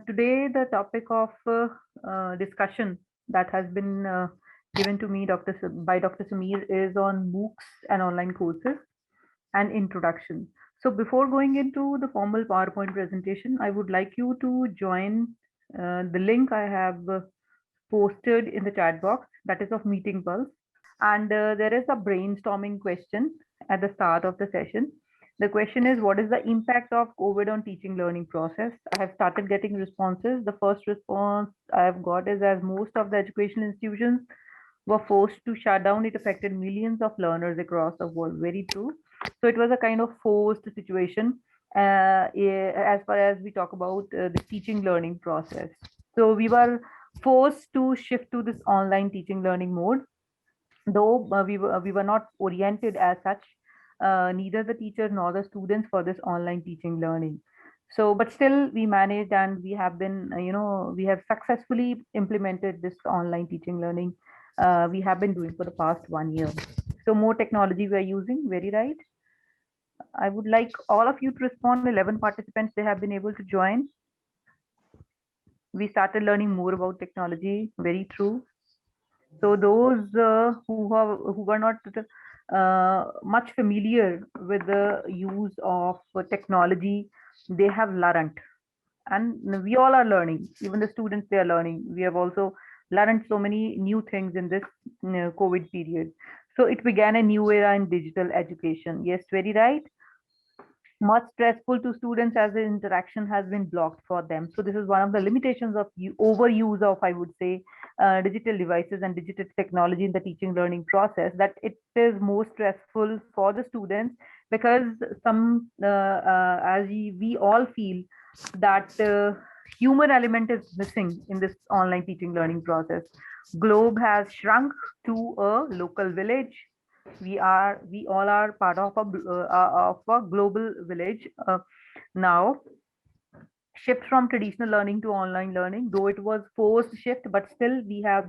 Today the topic of discussion that has been given to me by Dr. Sameer is on MOOCs and online courses and introduction. So before going into the formal PowerPoint presentation, I would like you to join the link I have posted in the chat box, that is of Meeting Pulse. And there is a brainstorming question at the start of the session. The question is, what is the impact of COVID on teaching learning process? I have started getting responses. The first response I have got is, as most of the educational institutions were forced to shut down, it affected millions of learners across the world. Very true. So it was a kind of forced situation as far as we talk about the teaching learning process. So we were forced to shift to this online teaching learning mode, though we were not oriented as such, neither the teachers nor the students, for this online teaching learning. So but still we managed, and we have been we have successfully implemented this online teaching learning. We have been doing for the past 1 year. So more technology we are using, very right. I would like all of you to respond. 11 participants, they have been able to join. We started learning more about technology, very true. So those who were not much familiar with the use of technology, they have learned, and we all are learning. Even the students, they are learning. We have also learned so many new things in this COVID period. So it began a new era in digital education. Yes, very right. Much stressful to students as the interaction has been blocked for them. So this is one of the limitations of overuse of, I would say, digital devices and digital technology in the teaching learning process, that it is more stressful for the students, because as we all feel that human element is missing in this online teaching learning process. Globe has shrunk to a local village. We all are part of a global village now. Shift from traditional learning to online learning, though it was forced shift, but still we have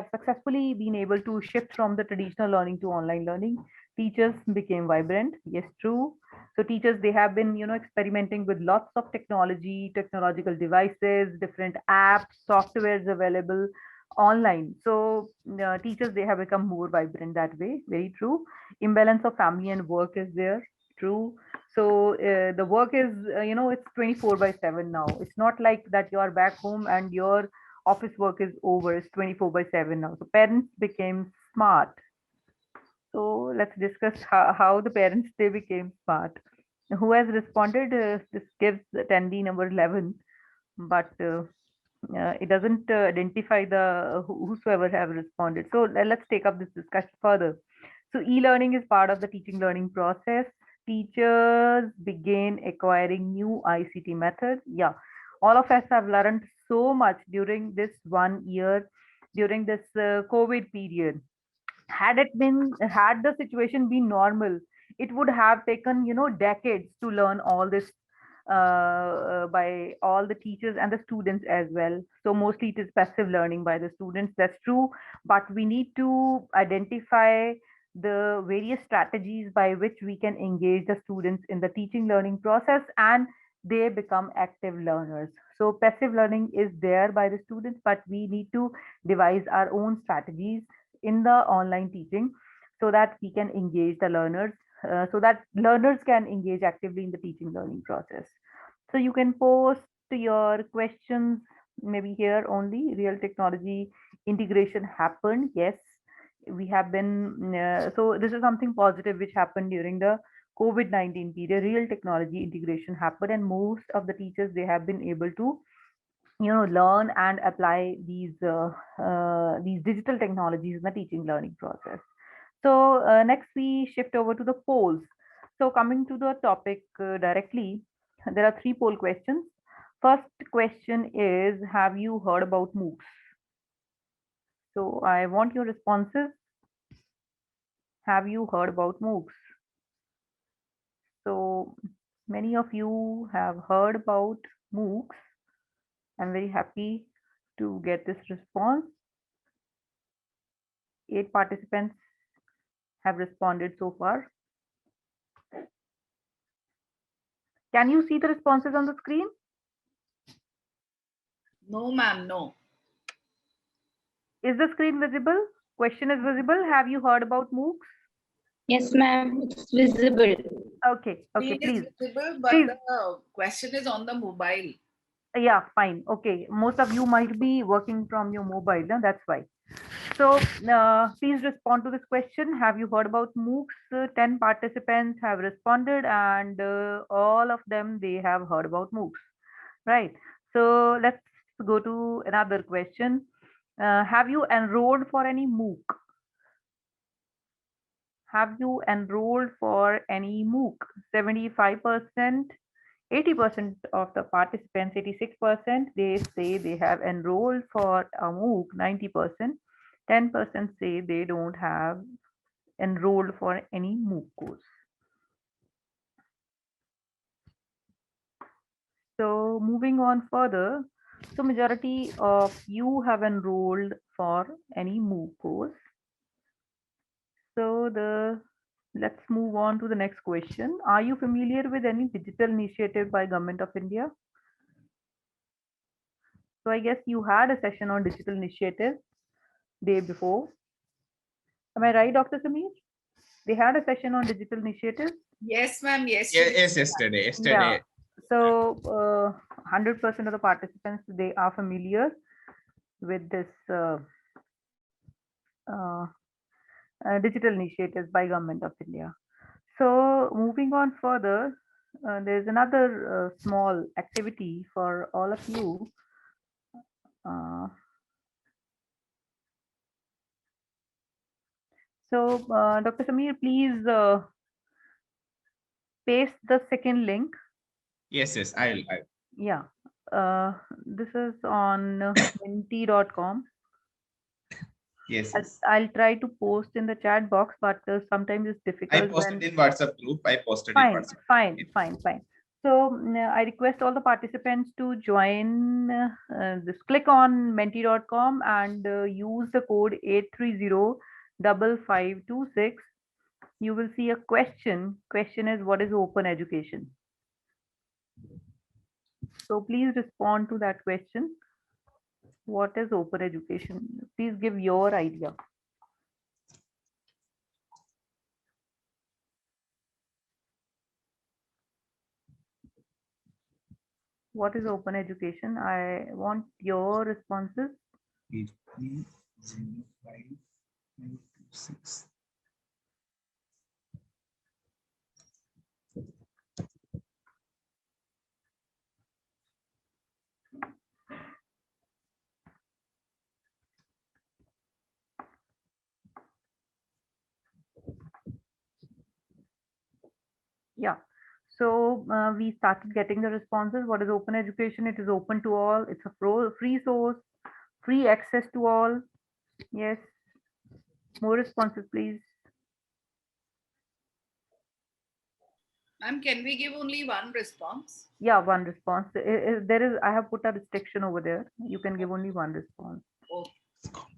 successfully been able to shift from the traditional learning to online learning. Teachers became vibrant. Yes, true. So teachers, they have been experimenting with lots of technological devices, different apps, softwares available online. So teachers, they have become more vibrant that way. Very true. Imbalance of family and work is there. True. So the work is it's 24 by 7 now. It's not like that you are back home and your office work is over. It's 24 by 7 now. So parents became smart. So let's discuss how the parents, they became smart. Who has responded? This gives attendee number 11, but it doesn't identify the whosoever have responded. So let's take up this discussion further. So e-learning is part of the teaching learning process. Teachers begin acquiring new ICT methods. Yeah, all of us have learned so much during this 1 year, during this COVID period. Had the situation been normal, it would have taken decades to learn all this by all the teachers and the students as well. So mostly it is passive learning by the students, that's true. But we need to identify the various strategies by which we can engage the students in the teaching learning process, and they become active learners. So passive learning is there by the students, but we need to devise our own strategies in the online teaching, so that we can engage the learners, so that learners can engage actively in the teaching learning process. So you can post your questions maybe here only. Real technology integration happened. Yes, we have been, so this is something positive which happened during the COVID-19 period. Real technology integration happened, and most of the teachers, they have been able to learn and apply these digital technologies in the teaching learning process. So next we shift over to the polls. So coming to the topic directly, there are three poll questions. First question is, have you heard about MOOCs? So I want your responses. Have you heard about MOOCs? So many of you have heard about MOOCs. I'm very happy. to get this response. 8 participants have responded so far. Can you see the responses on the screen? No, ma'am, no. Is the screen visible? Question is visible. Have you heard about MOOCs? Yes, ma'am, it's visible. Okay, okay, Screen please. is visible, but Please. the question is on the mobile. Yeah, fine. Okay, most of you might be working from your mobile, no? That's why. So please respond to this question. Have you heard about MOOCs? 10 participants have responded and all of them, they have heard about MOOCs, right? So let's go to another question. Have you enrolled for any MOOC? Have you enrolled for any MOOC? 75%, 80% of the participants, 86%, they say they have enrolled for a MOOC, 90%. 10% say they don't have enrolled for any MOOC course. So moving on further, so majority of you have enrolled for any MOOC course. So let's move on to the next question. Are you familiar with any digital initiative by Government of India? So I guess you had a session on digital initiative day before. Am I right, Dr. Sameer? They had a session on digital initiatives. Yes, ma'am. Yes. Yes, yesterday. Yeah. So 100% of the participants, they are familiar with this digital initiatives by Government of India. So moving on further, there's another small activity for all of you. So Dr. Sameer, please paste the second link. Yes, I'll. Yeah, this is on menti.com. Yes. I'll try to post in the chat box, but sometimes it's difficult. I posted in WhatsApp group. Fine. So I request all the participants to join this. Click on menti.com and use the code 8305526. You will see a question. Question is, what is open education? So please respond to that question. What is open education? Please give your idea. What is open education? I want your responses. 8305926. Yeah. So we started getting the responses. What is open education? It is open to all. It's a free source, free access to all. Yes. More responses, please. Ma'am, can we give only one response? Yeah, one response. I have put a restriction over there. You can give only one response. Oh.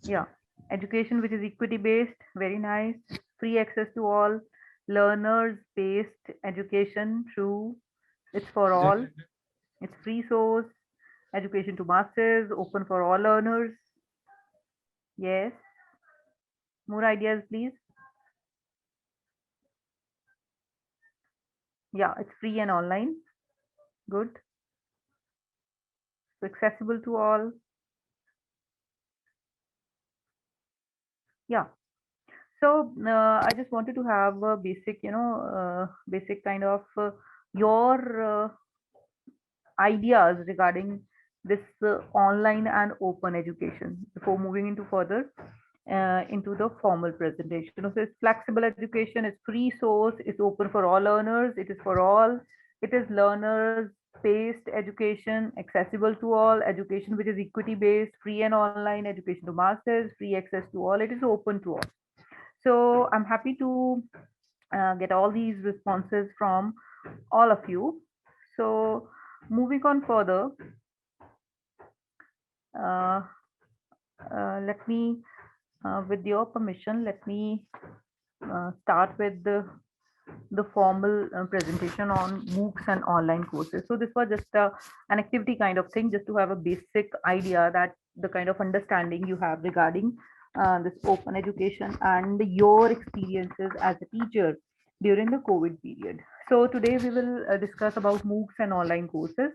Yeah. Education which is equity based. Very nice. Free access to all. Learners based education. True. It's for all. It's free source. Education to masses. Open for all learners. Yes. More ideas, please. Yeah, it's free and online. Good. So accessible to all. Yeah. So I just wanted to have a basic, basic kind of your ideas regarding this online and open education before moving into further into the formal presentation. So it's flexible education, it's free source, it's open for all learners, it is for all, it is learners based education, accessible to all, education which is equity based, free and online, education to masses, free access to all, it is open to all. So I'm happy to get all these responses from all of you. So moving on further, let me, with your permission, let me start with the formal presentation on MOOCs and online courses. So this was just an activity kind of thing, just to have a basic idea that the kind of understanding you have regarding this open education and your experiences as a teacher during the COVID period. So today we will discuss about MOOCs and online courses,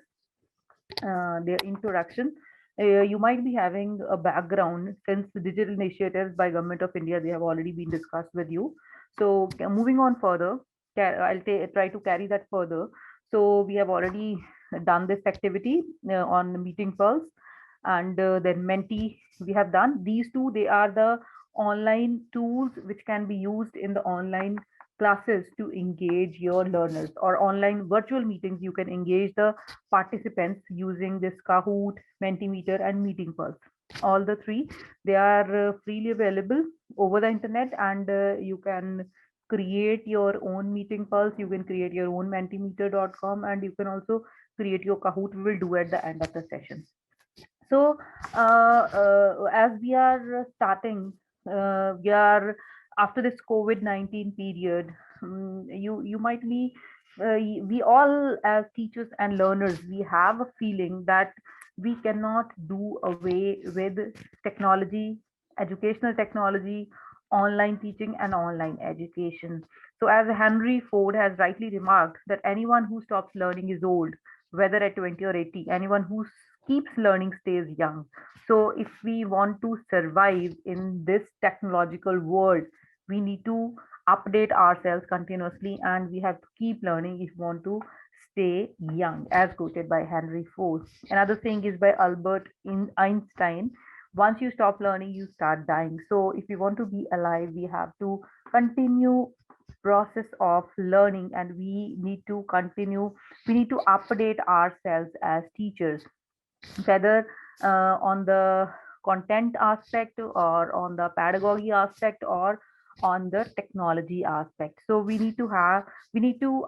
their introduction. You might be having a background since the digital initiatives by Government of India, they have already been discussed with you. So moving on further, try to carry that further. So we have already done this activity on Meeting Pulse, and then Menti we have done. These two, they are the online tools which can be used in the online classes to engage your learners, or online virtual meetings. You can engage the participants using this Kahoot, Mentimeter, and Meeting Pulse. All the three, they are freely available over the internet, and you can create your own Meeting Pulse, you can create your own Mentimeter.com, and you can also create your Kahoot. We will do at the end of the session. So as we are starting, we are after this COVID-19 period. You might be, we all as teachers and learners, we have a feeling that we cannot do away with technology, educational technology, online teaching, and online education. So as Henry Ford has rightly remarked, that anyone who stops learning is old, whether at 20 or 80. Anyone who keeps learning stays young. So if we want to survive in this technological world, we need to update ourselves continuously, and we have to keep learning if we want to stay young, as quoted by Henry Ford. Another thing is by Albert Einstein: once you stop learning, you start dying. So if we want to be alive, we have to continue process of learning, and we need to continue, we need to update ourselves as teachers, whether on the content aspect, or on the pedagogy aspect, or on the technology aspect. So we need to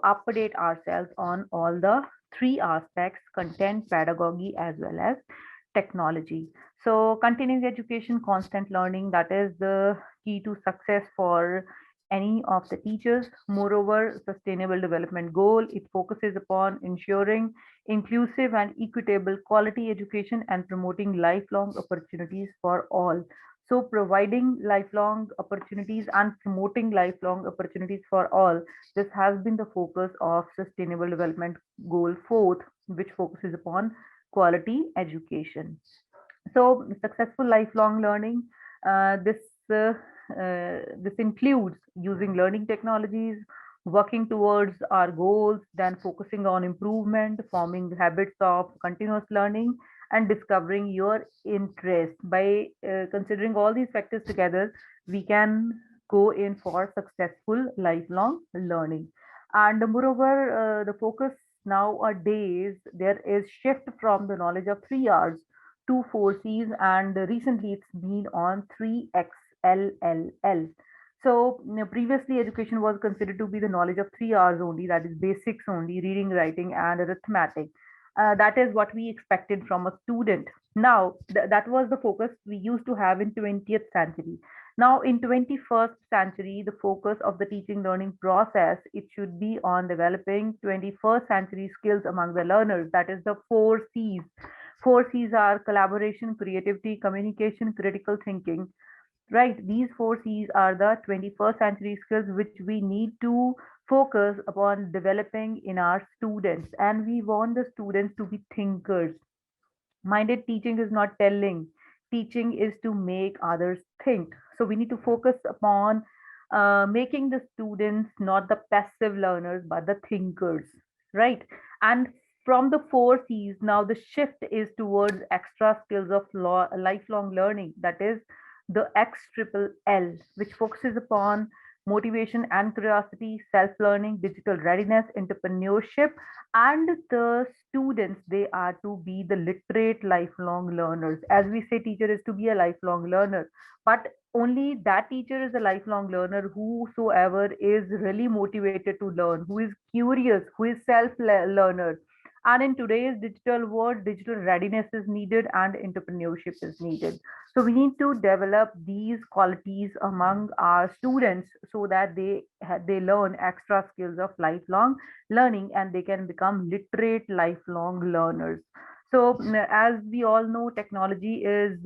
update ourselves on all the three aspects: content, pedagogy, as well as technology. So continuing education, constant learning, that is the key to success for any of the teachers. Moreover, sustainable development goal, it focuses upon ensuring inclusive and equitable quality education and promoting lifelong opportunities for all. So providing lifelong opportunities and promoting lifelong opportunities for all, this has been the focus of Sustainable Development Goal 4th, which focuses upon quality education. So successful lifelong learning, this this includes using learning technologies, working towards our goals, then focusing on improvement, forming habits of continuous learning, and discovering your interest. By considering all these factors together, we can go in for successful lifelong learning. And moreover, the focus nowadays, there is shift from the knowledge of 3 Rs to 4 Cs, and recently it's been on 3XLLL. So previously education was considered to be the knowledge of 3 Rs only, that is basics only: reading, writing, and arithmetic. That is what we expected from a student. Now that was the focus we used to have in 20th century. Now in 21st century, the focus of the teaching learning process, it should be on developing 21st century skills among the learners. That is the 4 Cs. 4 Cs are collaboration, creativity, communication, critical thinking. Right, these 4 Cs are the 21st century skills which we need to focus upon developing in our students. And we want the students to be thinkers. Minded teaching is not telling, teaching is to make others think. So we need to focus upon making the students not the passive learners but the thinkers, right? And from the 4 Cs, now the shift is towards extra skills of lifelong learning, that is the XLL, which focuses upon motivation and curiosity, self-learning, digital readiness, entrepreneurship. And the students, they are to be the literate lifelong learners. As we say, teacher is to be a lifelong learner, but only that teacher is a lifelong learner whosoever is really motivated to learn, who is curious, who is self learner. And in today's digital world, digital readiness is needed and entrepreneurship is needed. So we need to develop these qualities among our students so that they learn extra skills of lifelong learning and they can become literate lifelong learners. So as we all know, technology is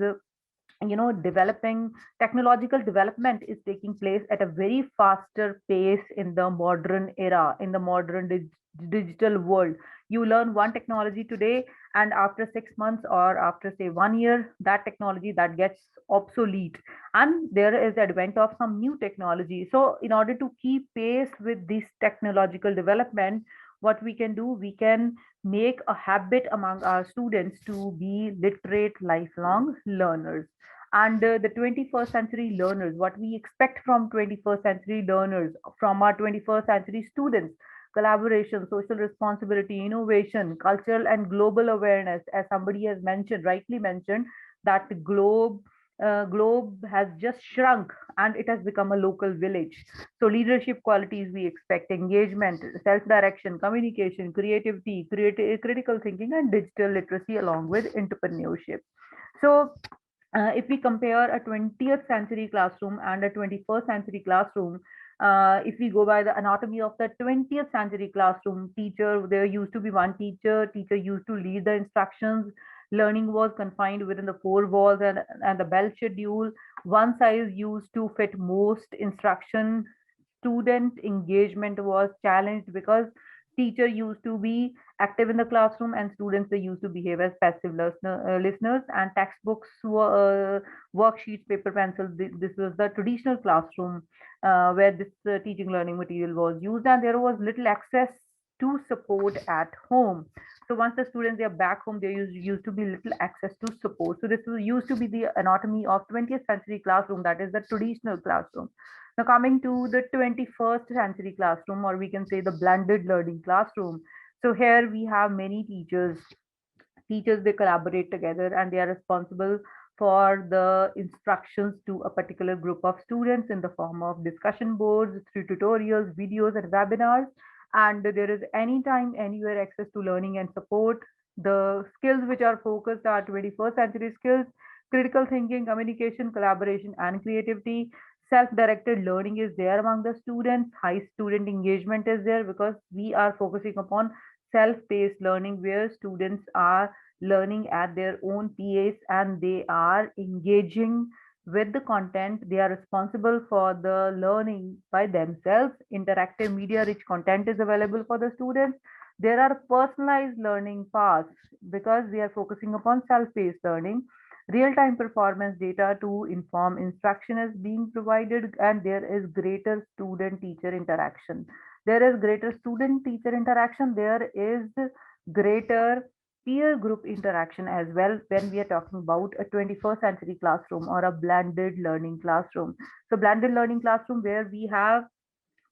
developing. Technological development is taking place at a very faster pace in the modern era, in the modern digital world. You learn one technology today, and after 6 months or after say 1 year, that technology that gets obsolete, and there is advent of some new technology. So in order to keep pace with this technological development, what we can do, we can make a habit among our students to be literate lifelong learners. And the 21st century learners, what we expect from 21st century learners, from our 21st century students: collaboration, social responsibility, innovation, cultural and global awareness. As somebody has mentioned, rightly mentioned, that the globe has just shrunk and it has become a local village. So leadership qualities we expect: engagement, self-direction, communication, creativity, critical thinking, and digital literacy, along with entrepreneurship. So if we compare a 20th century classroom and a 21st century classroom, if we go by the anatomy of the 20th century classroom, there used to be one teacher used to lead the instructions. Learning was confined within the four walls and the bell schedule. One size used to fit most instruction. Student engagement was challenged because teacher used to be active in the classroom and students, they used to behave as passive listeners. And textbooks were worksheets, paper, pencil. This was the traditional classroom where this teaching learning material was used, and there was little access to support at home. So once the students they are back home, there used to be little access to support. So this was used to be the anatomy of 20th century classroom, that is the traditional classroom. Now coming to the 21st century classroom, or we can say the blended learning classroom. So here we have many teachers, they collaborate together and they are responsible for the instructions to a particular group of students in the form of discussion boards, through tutorials, videos, and webinars. And there is anytime, anywhere access to learning and support. The skills which are focused are 21st century skills: critical thinking, communication, collaboration, and creativity. Self-directed learning is there among the students. High student engagement is there because we are focusing upon self-paced learning, where students are learning at their own pace and they are engaging with the content. They are responsible for the learning by themselves. Interactive media rich content is available for the students. There are personalized learning paths because we are focusing upon self-paced learning. Real-time performance data to inform instruction is being provided, and there is greater student-teacher interaction. There is greater student-teacher interaction. There is greater peer group interaction as well when we are talking about a 21st century classroom or a blended learning classroom. So blended learning classroom, where we have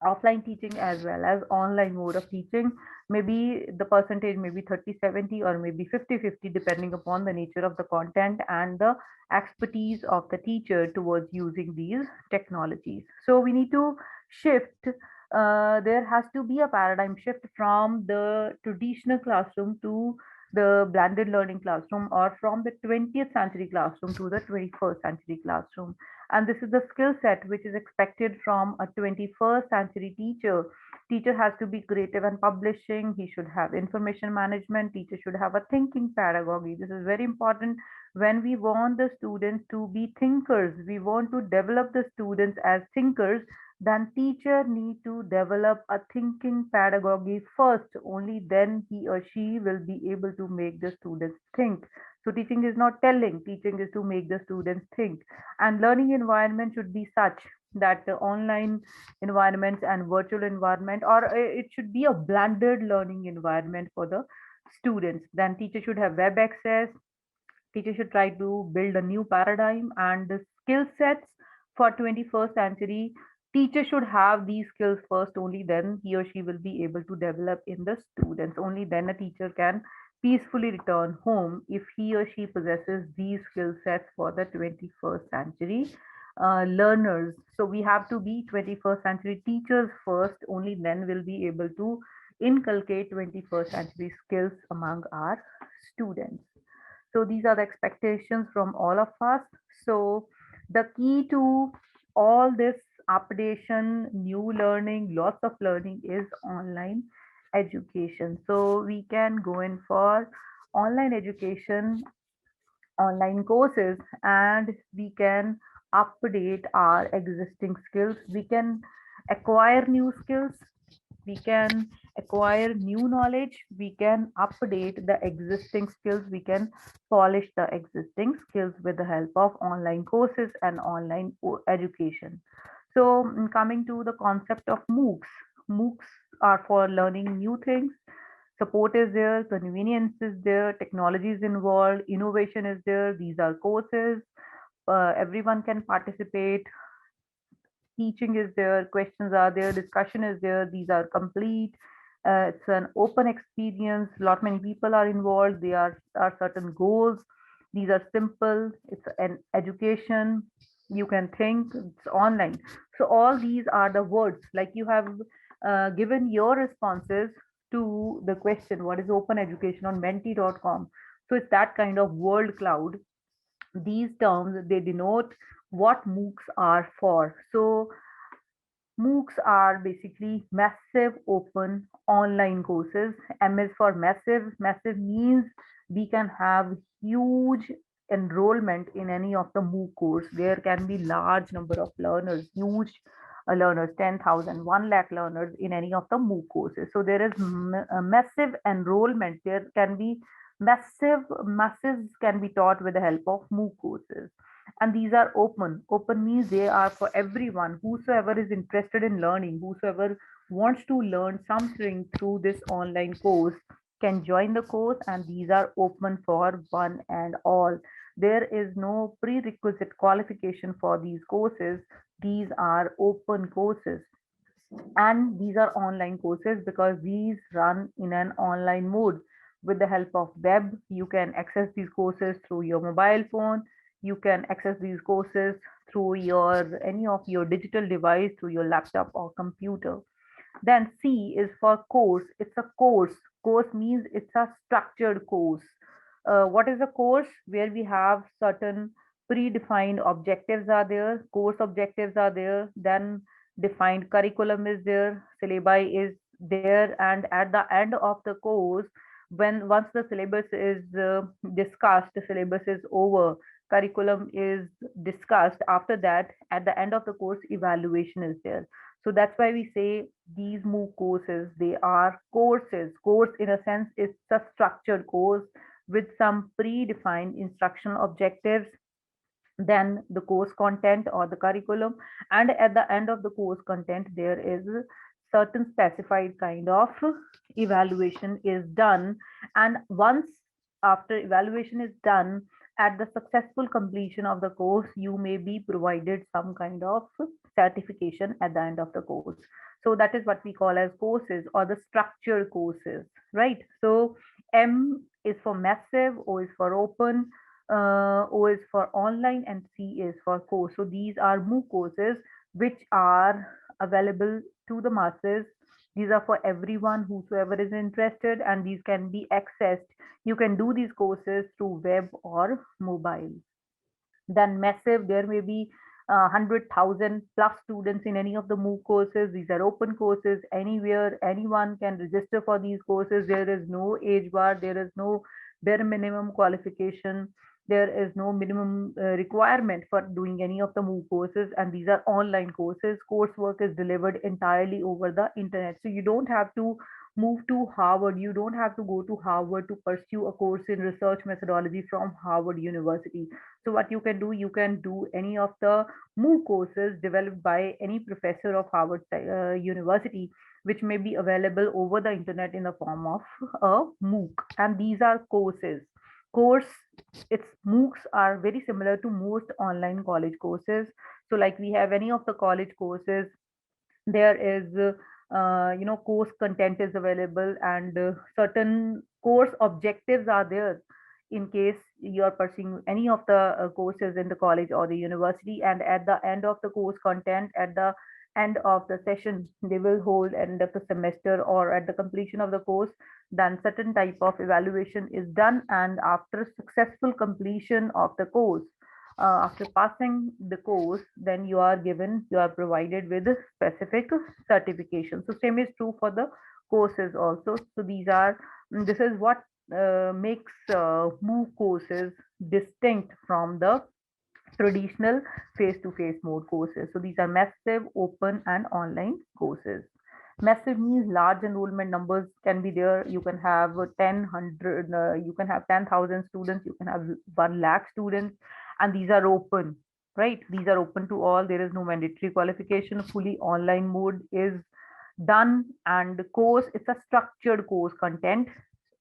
offline teaching as well as online mode of teaching. Maybe the percentage may be 30-70 or maybe 50-50, depending upon the nature of the content and the expertise of the teacher towards using these technologies. So we need to shift. There has to be a paradigm shift from the traditional classroom to the blended learning classroom, or from the 20th century classroom to the 21st century classroom. And this is the skill set which is expected from a 21st century teacher. Teacher has to be creative and publishing. He should have information management. Teacher should have a thinking pedagogy. This is very important. When we want the students to be thinkers, we want to develop the students as thinkers, then teacher need to develop a thinking pedagogy first. Only then he or she will be able to make the students think. So teaching is not telling, teaching is to make the students think. And learning environment should be such that the online environments and virtual environment, or it should be a blended learning environment for the students. Then teacher should have web access. Teacher should try to build a new paradigm and the skill sets for 21st century. Teacher should have these skills first, only then he or she will be able to develop in the students. Only then a teacher can peacefully return home if he or she possesses these skill sets for the 21st century learners. So we have to be 21st century teachers first, only then we'll be able to inculcate 21st century skills among our students. So these are the expectations from all of us. So the key to all this updation, new learning, lots of learning is online education. So we can go in for online education, online courses, and we can update our existing skills. We can acquire new skills, we can acquire new knowledge, we can update the existing skills, we can polish the existing skills with the help of online courses and online education. So coming to the concept of MOOCs are for learning new things. Support is there, convenience is there, technology is involved, innovation is there. These are courses. Everyone can participate. Teaching is there, questions are there, discussion is there. These are complete. It's an open experience. Lot many people are involved. There are certain goals. These are simple. It's an education. You can think. It's online. So all these are the words. Like you have given your responses to the question, what is open education on menti.com. So it's that kind of world cloud. These terms, they denote what MOOCs are for. So MOOCs are basically massive open online courses. M is for massive. Massive means we can have huge enrollment in any of the MOOC course. There can be large number of learners, huge learners, 10,000, 1 lakh learners in any of the MOOC courses. So there is a massive enrollment. There can be masses can be taught with the help of MOOC courses, and these are open means they are for everyone, whosoever is interested in learning, whosoever wants to learn something through this online course can join the course, and these are open for one and all. There is no prerequisite qualification for these courses. These are open courses, and these are online courses because these run in an online mode. With the help of web, you can access these courses through your mobile phone. You can access these courses through your any of your digital device, through your laptop or computer. Then C is for course. It's a course. Course means it's a structured course. What is a course? Where we have certain predefined objectives are there, course objectives are there, then defined curriculum is there, syllabi is there, and at the end of the course, when once the syllabus is discussed, the syllabus is over, curriculum is discussed. After that, at the end of the course, evaluation is there. So that's why we say these MOOC courses, they are courses. Course in a sense is a structured course with some predefined instructional objectives, then the course content or the curriculum, and at the end of the course content there is certain specified kind of evaluation is done. And once after evaluation is done, at the successful completion of the course, you may be provided some kind of certification at the end of the course. So that is what we call as courses or the structured courses, right? So M is for massive, O is for open, O is for online, and C is for course. So these are MOOC courses which are available to the masses. These are for everyone whosoever is interested, and these can be accessed. You can do these courses through web or mobile. Then massive, there may be 100,000 plus students in any of the MOOC courses. These are open courses. Anywhere, anyone can register for these courses. There is no age bar. There is no bare minimum qualification. There is no minimum requirement for doing any of the MOOC courses. And these are online courses. Coursework is delivered entirely over the internet. So you don't have to move to Harvard. You don't have to go to Harvard to pursue a course in research methodology from Harvard University. So what you can do, you can do any of the MOOC courses developed by any professor of Harvard University, which may be available over the internet in the form of a MOOC. And these are courses. Course, its MOOCs are very similar to most online college courses. So like we have any of the college courses, there is course content is available, and certain course objectives are there in case you are pursuing any of the courses in the college or the university. And at the end of the course content, at the end of the session, they will hold end of the semester or at the completion of the course, then certain type of evaluation is done. And after successful completion of the course, after passing the course, then you are provided with a specific certification. So same is true for the courses also. So this is what makes MOOC courses distinct from the traditional face-to-face mode courses. So these are massive, open, and online courses. Massive means large enrollment numbers can be there. You can have 1,000, you can have 10,000 students, you can have 1 lakh students, and these are open, right? These are open to all. There is no mandatory qualification. Fully online mode is done, and the course, it's a structured course content.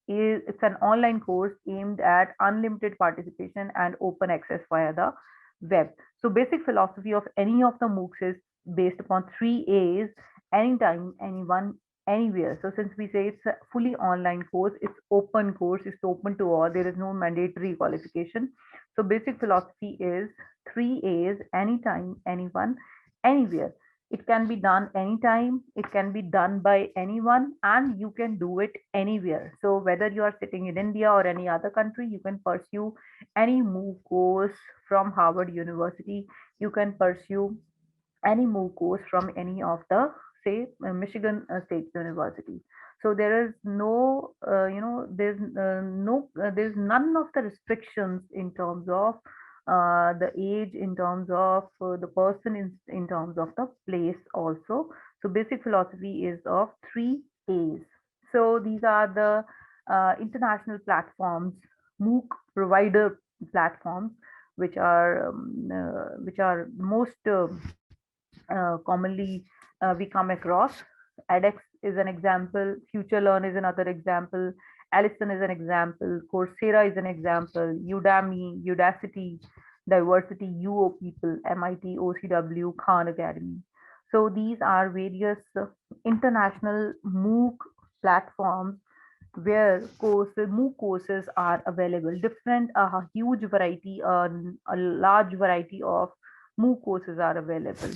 It's an online course aimed at unlimited participation and open access via the web. So basic philosophy of any of the MOOCs is based upon 3 A's: anytime, anyone, anywhere. So since we say it's a fully online course, it's open course, it's open to all. There is no mandatory qualification. So basic philosophy is 3 A's: anytime, anyone, anywhere. It can be done anytime, it can be done by anyone, and you can do it anywhere. So whether you are sitting in India or any other country, you can pursue any MOOC course from Harvard University. You can pursue any MOOC course from any of the, say, Michigan State University. So there is no, there's none of the restrictions in terms of the age, in terms of the person, in terms of the place also. So basic philosophy is of 3 A's. So these are the international platforms, MOOC provider platforms, which are most commonly we come across. edX is an example, FutureLearn is another example, Allison is an example, Coursera is an example, Udemy, Udacity, Diversity, UO People, MIT, OCW, Khan Academy. So these are various international MOOC platforms where MOOC courses are available. Different, a huge variety, a large variety of MOOC courses are available.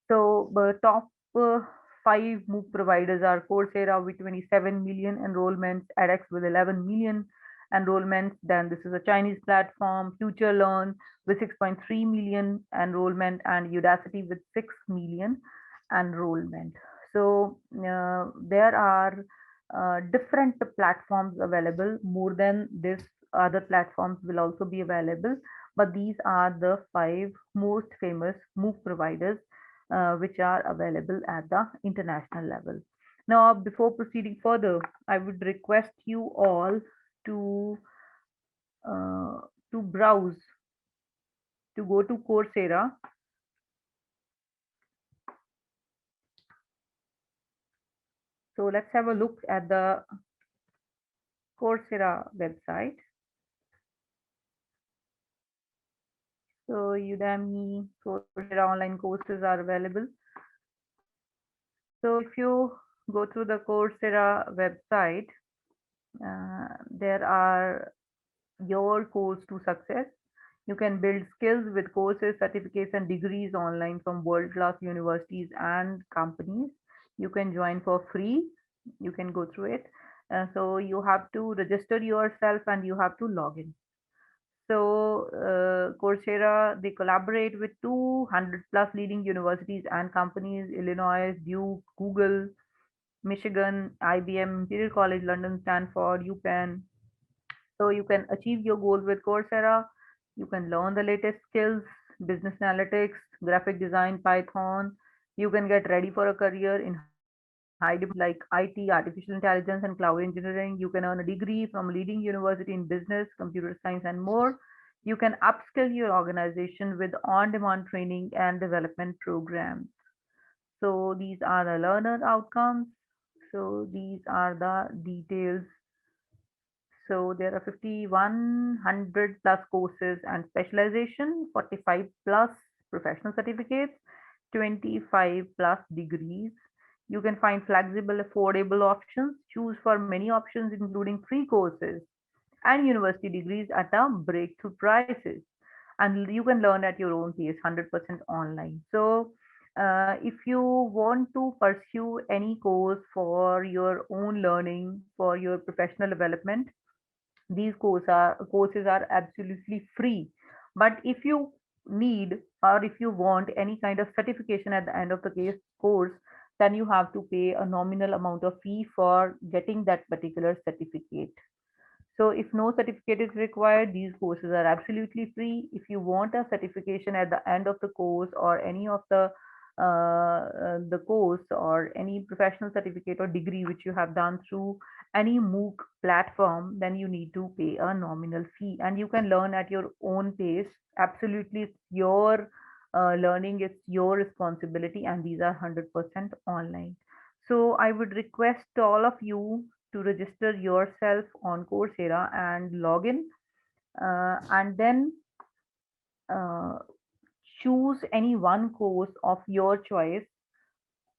So the top 5 MOOC providers are Coursera with 27 million enrollments, edX with 11 million enrollments. Then this is a Chinese platform, FutureLearn with 6.3 million enrollment, and Udacity with 6 million enrollment. So there are different platforms available. More than this, other platforms will also be available, but these are the 5 most famous MOOC providers which are available at the international level. Now, before proceeding further, I would request you all to browse, to go to Coursera. So let's have a look at the Coursera website. So Udemy, Coursera online courses are available. So if you go through the Coursera website, there are your course to success. You can build skills with courses, certificates, and degrees online from world-class universities and companies. You can join for free. You can go through it. So you have to register yourself and you have to log in. So Coursera, they collaborate with 200 plus leading universities and companies: Illinois, Duke, Google, Michigan, IBM, Imperial College London, Stanford, UPenn. So you can achieve your goals with Coursera. You can learn the latest skills, business analytics, graphic design, Python. You can get ready for a career in high demand like IT, artificial intelligence, and cloud engineering. You can earn a degree from a leading university in business, computer science, and more. You can upskill your organization with on-demand training and development programs. So these are the learner outcomes. So these are the details. So there are 5,100 plus courses and specialization, 45 plus professional certificates, 25 plus degrees. You can find flexible, affordable options. Choose for many options, including free courses and university degrees at a breakthrough prices. And you can learn at your own pace, 100% online. So If you want to pursue any course for your own learning, for your professional development, these courses are absolutely free. But if you need or if you want any kind of certification at the end of the course, then you have to pay a nominal amount of fee for getting that particular certificate. So if no certificate is required, these courses are absolutely free. If you want a certification at the end of the course or any of the course or any professional certificate or degree which you have done through any MOOC platform, then you need to pay a nominal fee and you can learn at your own pace. Absolutely, it's your learning, it's your responsibility, and these are 100% online. So I would request all of you to register yourself on Coursera and log in, and then uh, choose any one course of your choice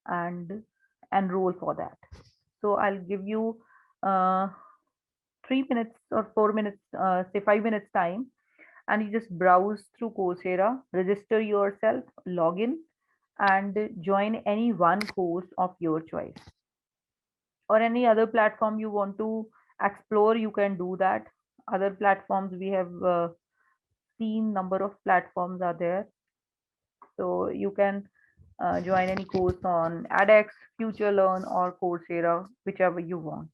and enroll for that. So I'll give you uh, 3 minutes or 4 minutes, say 5 minutes time, and you just browse through Coursera, register yourself, log in, and join any one course of your choice. Or any other platform you want to explore, you can do that. Other platforms, we have seen number of platforms are there, so you can join any course on edX, FutureLearn, or Coursera, whichever you want.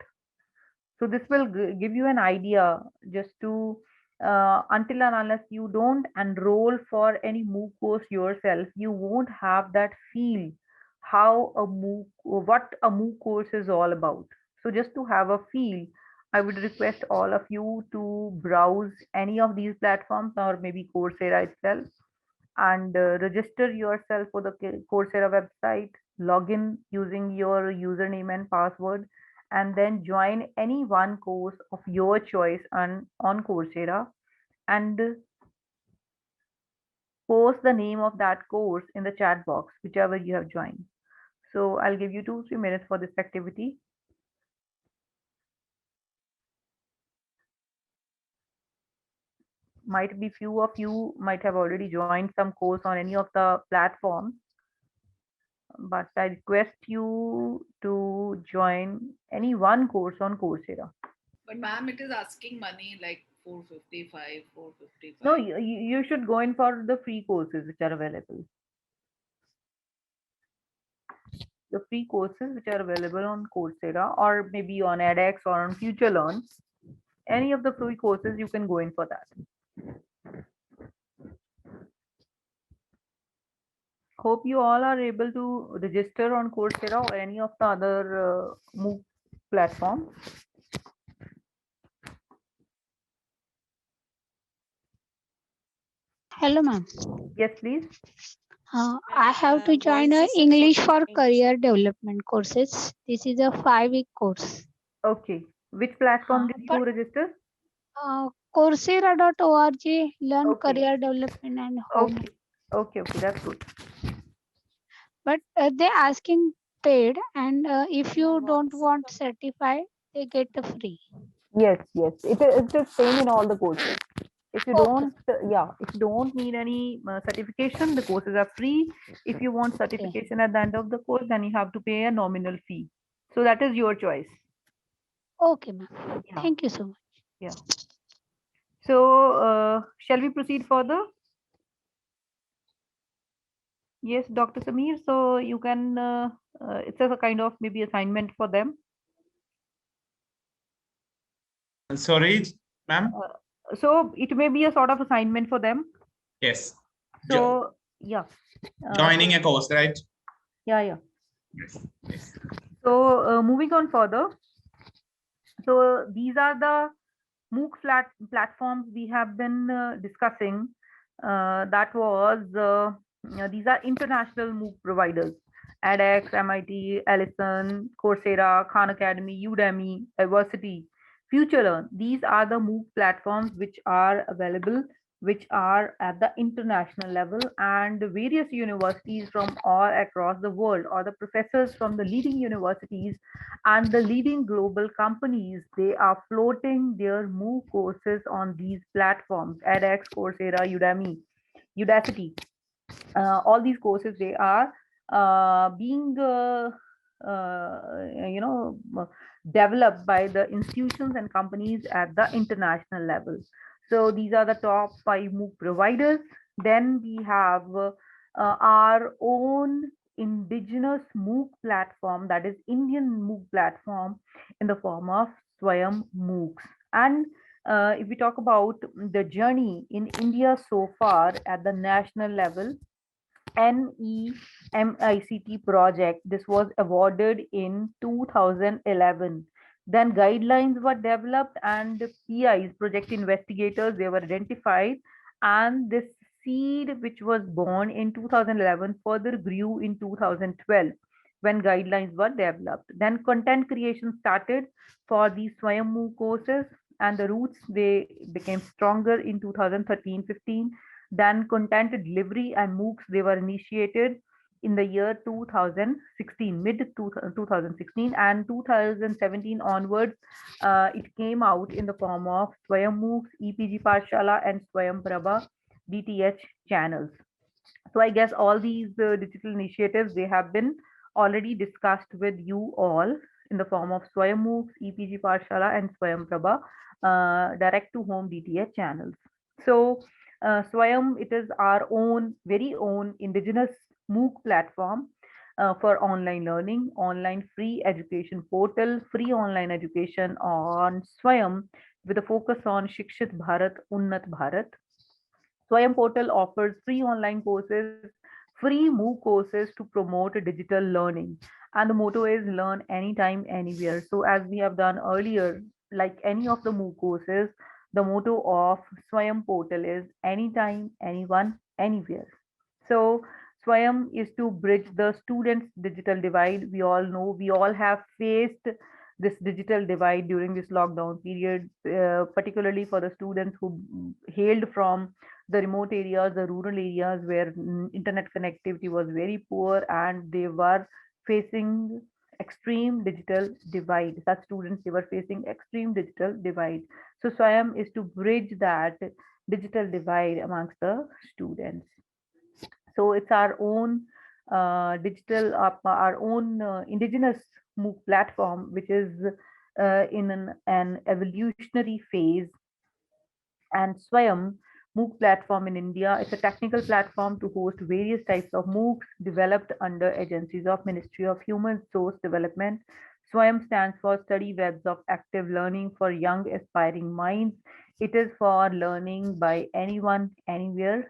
So this will give you an idea just to until and unless you don't enroll for any MOOC course yourself, you won't have that feel how a MOOC, what a MOOC course is all about. So just to have a feel, I would request all of you to browse any of these platforms or maybe Coursera itself and register yourself for the Coursera website, log in using your username and password, and then join any one course of your choice on Coursera and post the name of that course in the chat box, whichever you have joined. So I'll give you 2-3 minutes for this activity. Might be few of you might have already joined some course on any of the platforms, but I request you to join any one course on Coursera. But ma'am, it is asking money like 455, 455. No, you should go in for the free courses which are available. The free courses which are available on Coursera or maybe on edX or on FutureLearn. Any of the free courses, you can go in for that. Hope you all are able to register on Coursera or any of the other MOOC platforms. Hello, ma'am. Yes, please. I have to join a English for career development courses. This is a 5-week course. Okay. Which platform did you register? Coursera.org, learn Okay. career development and home. Okay, that's good. But they're asking paid, and if you don't want certified, they get a free. Yes. It's the same in all the courses. If you Okay. don't, if you don't need any certification, the courses are free. If you want certification at the end of the course, then you have to pay a nominal fee. So that is your choice. Okay, ma'am. Yeah. Thank you so much. Yeah. So shall we proceed further? Yes, Dr. Samir. So you can, it's a kind of maybe assignment for them. Sorry, ma'am. So it may be a sort of assignment for them. Yes. So yeah. Joining a course, right? Yeah. Yes. So moving on further. So these are the MOOC platforms we have been discussing. That was these are international MOOC providers: edX, MIT, Allison, Coursera, Khan Academy, Udemy, Diversity, FutureLearn. These are the MOOC platforms which are available, which are at the international level, and various universities from all across the world, or the professors from the leading universities and the leading global companies, they are floating their MOOC courses on these platforms: edX, Coursera, Udemy, Udacity. All these courses, they are being developed by the institutions and companies at the international level. So these are the top 5 MOOC providers. Then we have our own indigenous MOOC platform, that is Indian MOOC platform in the form of Swayam MOOCs. And if we talk about the journey in India so far at the national level, NEMICT project, this was awarded in 2011. Then guidelines were developed and PIs, project investigators, they were identified, and this seed which was born in 2011 further grew in 2012 when guidelines were developed. Then content creation started for these Swayambhu courses, and the roots they became stronger in 2013-15. Then content delivery and MOOCs, they were initiated in the year 2016, mid 2016, and 2017 onwards, it came out in the form of Swayam MOOCs, EPG Pathshala, and Swayam Prabha DTH channels. So I guess all these digital initiatives, they have been already discussed with you all in the form of Swayam MOOCs, EPG Pathshala, and Swayam Prabha direct to home DTH channels. So Swayam, it is our own, very own indigenous MOOC platform for online learning, online free education portal, free online education on Swayam with a focus on Shikshit Bharat, Unnat Bharat. Swayam portal offers free online courses, free MOOC courses to promote digital learning. And the motto is learn anytime, anywhere. So as we have done earlier, like any of the MOOC courses, the motto of Swayam portal is anytime, anyone, anywhere. So Swayam is to bridge the students' digital divide. We all know, we all have faced this digital divide during this lockdown period, particularly for the students who hailed from the remote areas, the rural areas where internet connectivity was very poor, and they were facing extreme digital divide. Such students, they were facing extreme digital divide. So Swayam is to bridge that digital divide amongst the students. So it's our own digital, our own indigenous MOOC platform, which is in an evolutionary phase. And Swayam MOOC platform in India, it's a technical platform to host various types of MOOCs developed under agencies of Ministry of Human Resource Development. Swayam stands for Study Webs of Active Learning for Young Aspiring Minds. It is for learning by anyone, anywhere,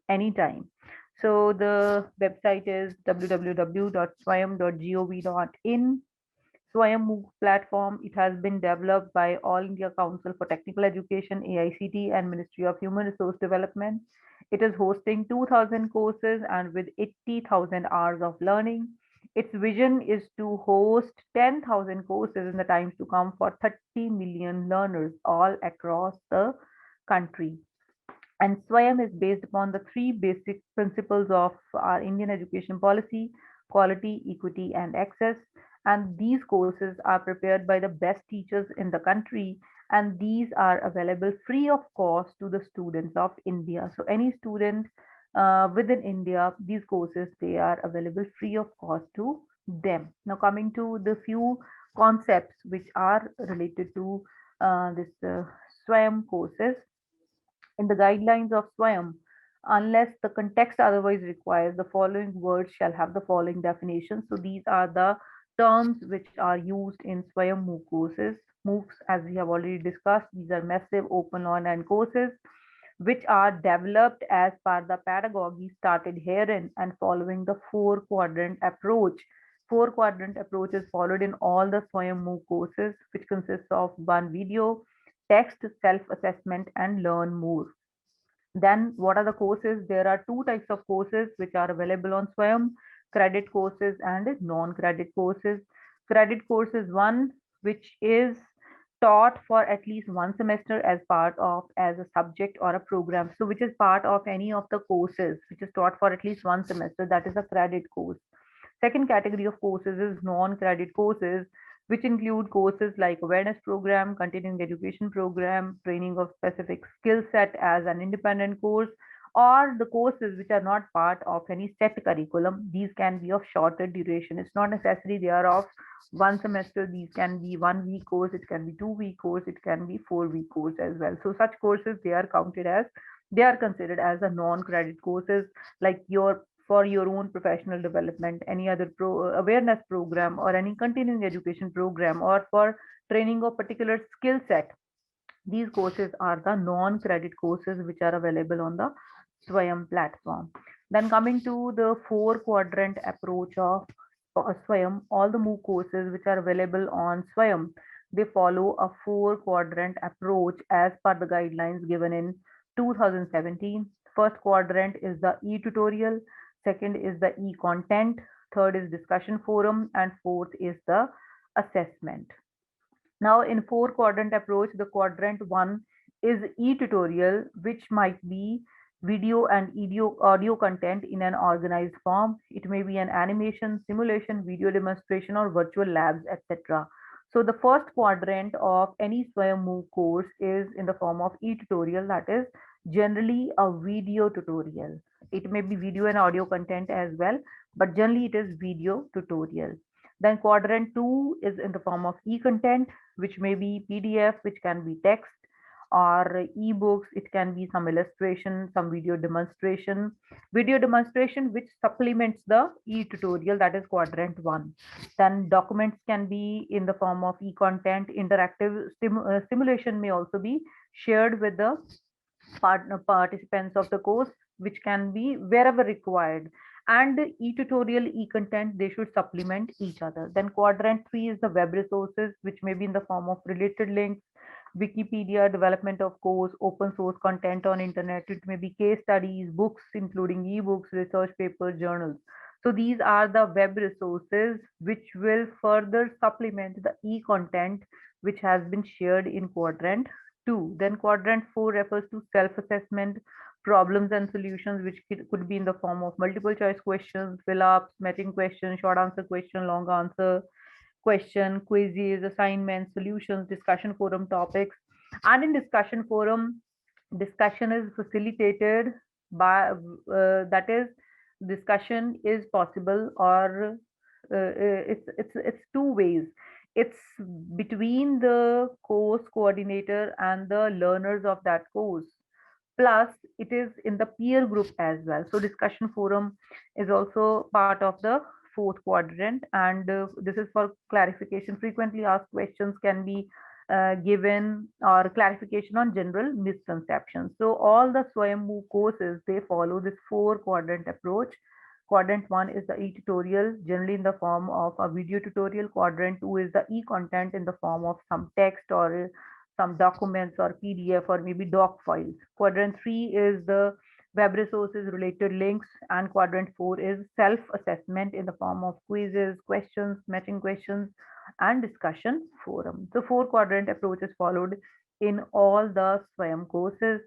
anytime. So the website is www.swayam.gov.in. Swayam MOOC platform, it has been developed by All India Council for Technical Education, AICT, and Ministry of Human Resource Development. It is hosting 2,000 courses and with 80,000 hours of learning. Its vision is to host 10,000 courses in the times to come for 30 million learners all across the country. And Swayam is based upon the 3 basic principles of our Indian education policy: quality, equity, and access. And these courses are prepared by the best teachers in the country, and these are available free of cost to the students of India. So any student within India, these courses, they are available free of cost to them. Now coming to the few concepts which are related to this Swayam courses. In the guidelines of Swayam, unless the context otherwise requires, the following words shall have the following definitions. So these are the terms which are used in Swayam MOOC courses. MOOCs, as we have already discussed, these are massive open online courses which are developed as per the pedagogy started herein and following the 4-quadrant approach. 4-quadrant approach is followed in all the Swayam MOOC courses, which consists of 1 video, text, self-assessment, and learn more. Then what are the courses? There are 2 types of courses which are available on Swayam: credit courses and non-credit courses. Credit course is one which is taught for at least 1 semester as part of as a subject or a program. So which is part of any of the courses which is taught for at least 1 semester, that is a credit course. Second category of courses is non-credit courses, which include courses like awareness program, continuing education program, training of specific skill set as an independent course, or the courses which are not part of any set curriculum. These can be of shorter duration. It's not necessary they are of one semester. These can be 1 week course, it can be 2 week course, it can be 4 week course as well. So such courses, they are considered as a non-credit courses, like your for your own professional development, any other awareness program, or any continuing education program, or for training of particular skill set. These courses are the non-credit courses which are available on the Swayam platform. Then coming to the four quadrant approach of Swayam, all the MOOC courses which are available on Swayam, they follow a four quadrant approach as per the guidelines given in 2017. First quadrant is the e-tutorial, second is the e-content, third is discussion forum, and fourth is the assessment. Now in four quadrant approach, the quadrant one is e-tutorial, which might be video and audio content in an organized form. It may be an animation, simulation, video demonstration, or virtual labs, etc. So the first quadrant of any Swayam MOOC course is in the form of e-tutorial, that is generally a video tutorial. It may be video and audio content as well, but generally it is video tutorial. Then quadrant two is in the form of e-content, which may be PDF, which can be text, or ebooks. It can be some illustration, some video demonstration which supplements the e-tutorial, that is quadrant one. Then documents can be in the form of e-content. Interactive simulation may also be shared with the participants of the course, which can be wherever required. And e-tutorial, e-content, they should supplement each other. Then quadrant three is the web resources, which may be in the form of related links, Wikipedia, development of course, open source content on internet. It may be case studies, books, including ebooks, research papers, journals. So these are the web resources which will further supplement the e-content which has been shared in quadrant two. Then quadrant four refers to self-assessment, problems and solutions, which could be in the form of multiple choice questions, fill-ups, matching questions, short answer question, long answer question, quizzes, assignments, solutions, discussion forum topics. And in discussion forum, discussion is facilitated by, that is, discussion is possible, or it's two ways. It's between the course coordinator and the learners of that course. Plus, it is in the peer group as well. So discussion forum is also part of the fourth quadrant, and this is for clarification. Frequently asked questions can be given, or clarification on general misconceptions. So all the Swayam MOOC courses, they follow this four quadrant approach. Quadrant one is the e-tutorial, generally in the form of a video tutorial. Quadrant two is the e-content in the form of some text, or some documents, or PDF, or maybe doc files. Quadrant three is the web resources, related links, and quadrant four is self-assessment in the form of quizzes, questions, matching questions, and discussion forum. So four quadrant approach is followed in all the Swayam courses.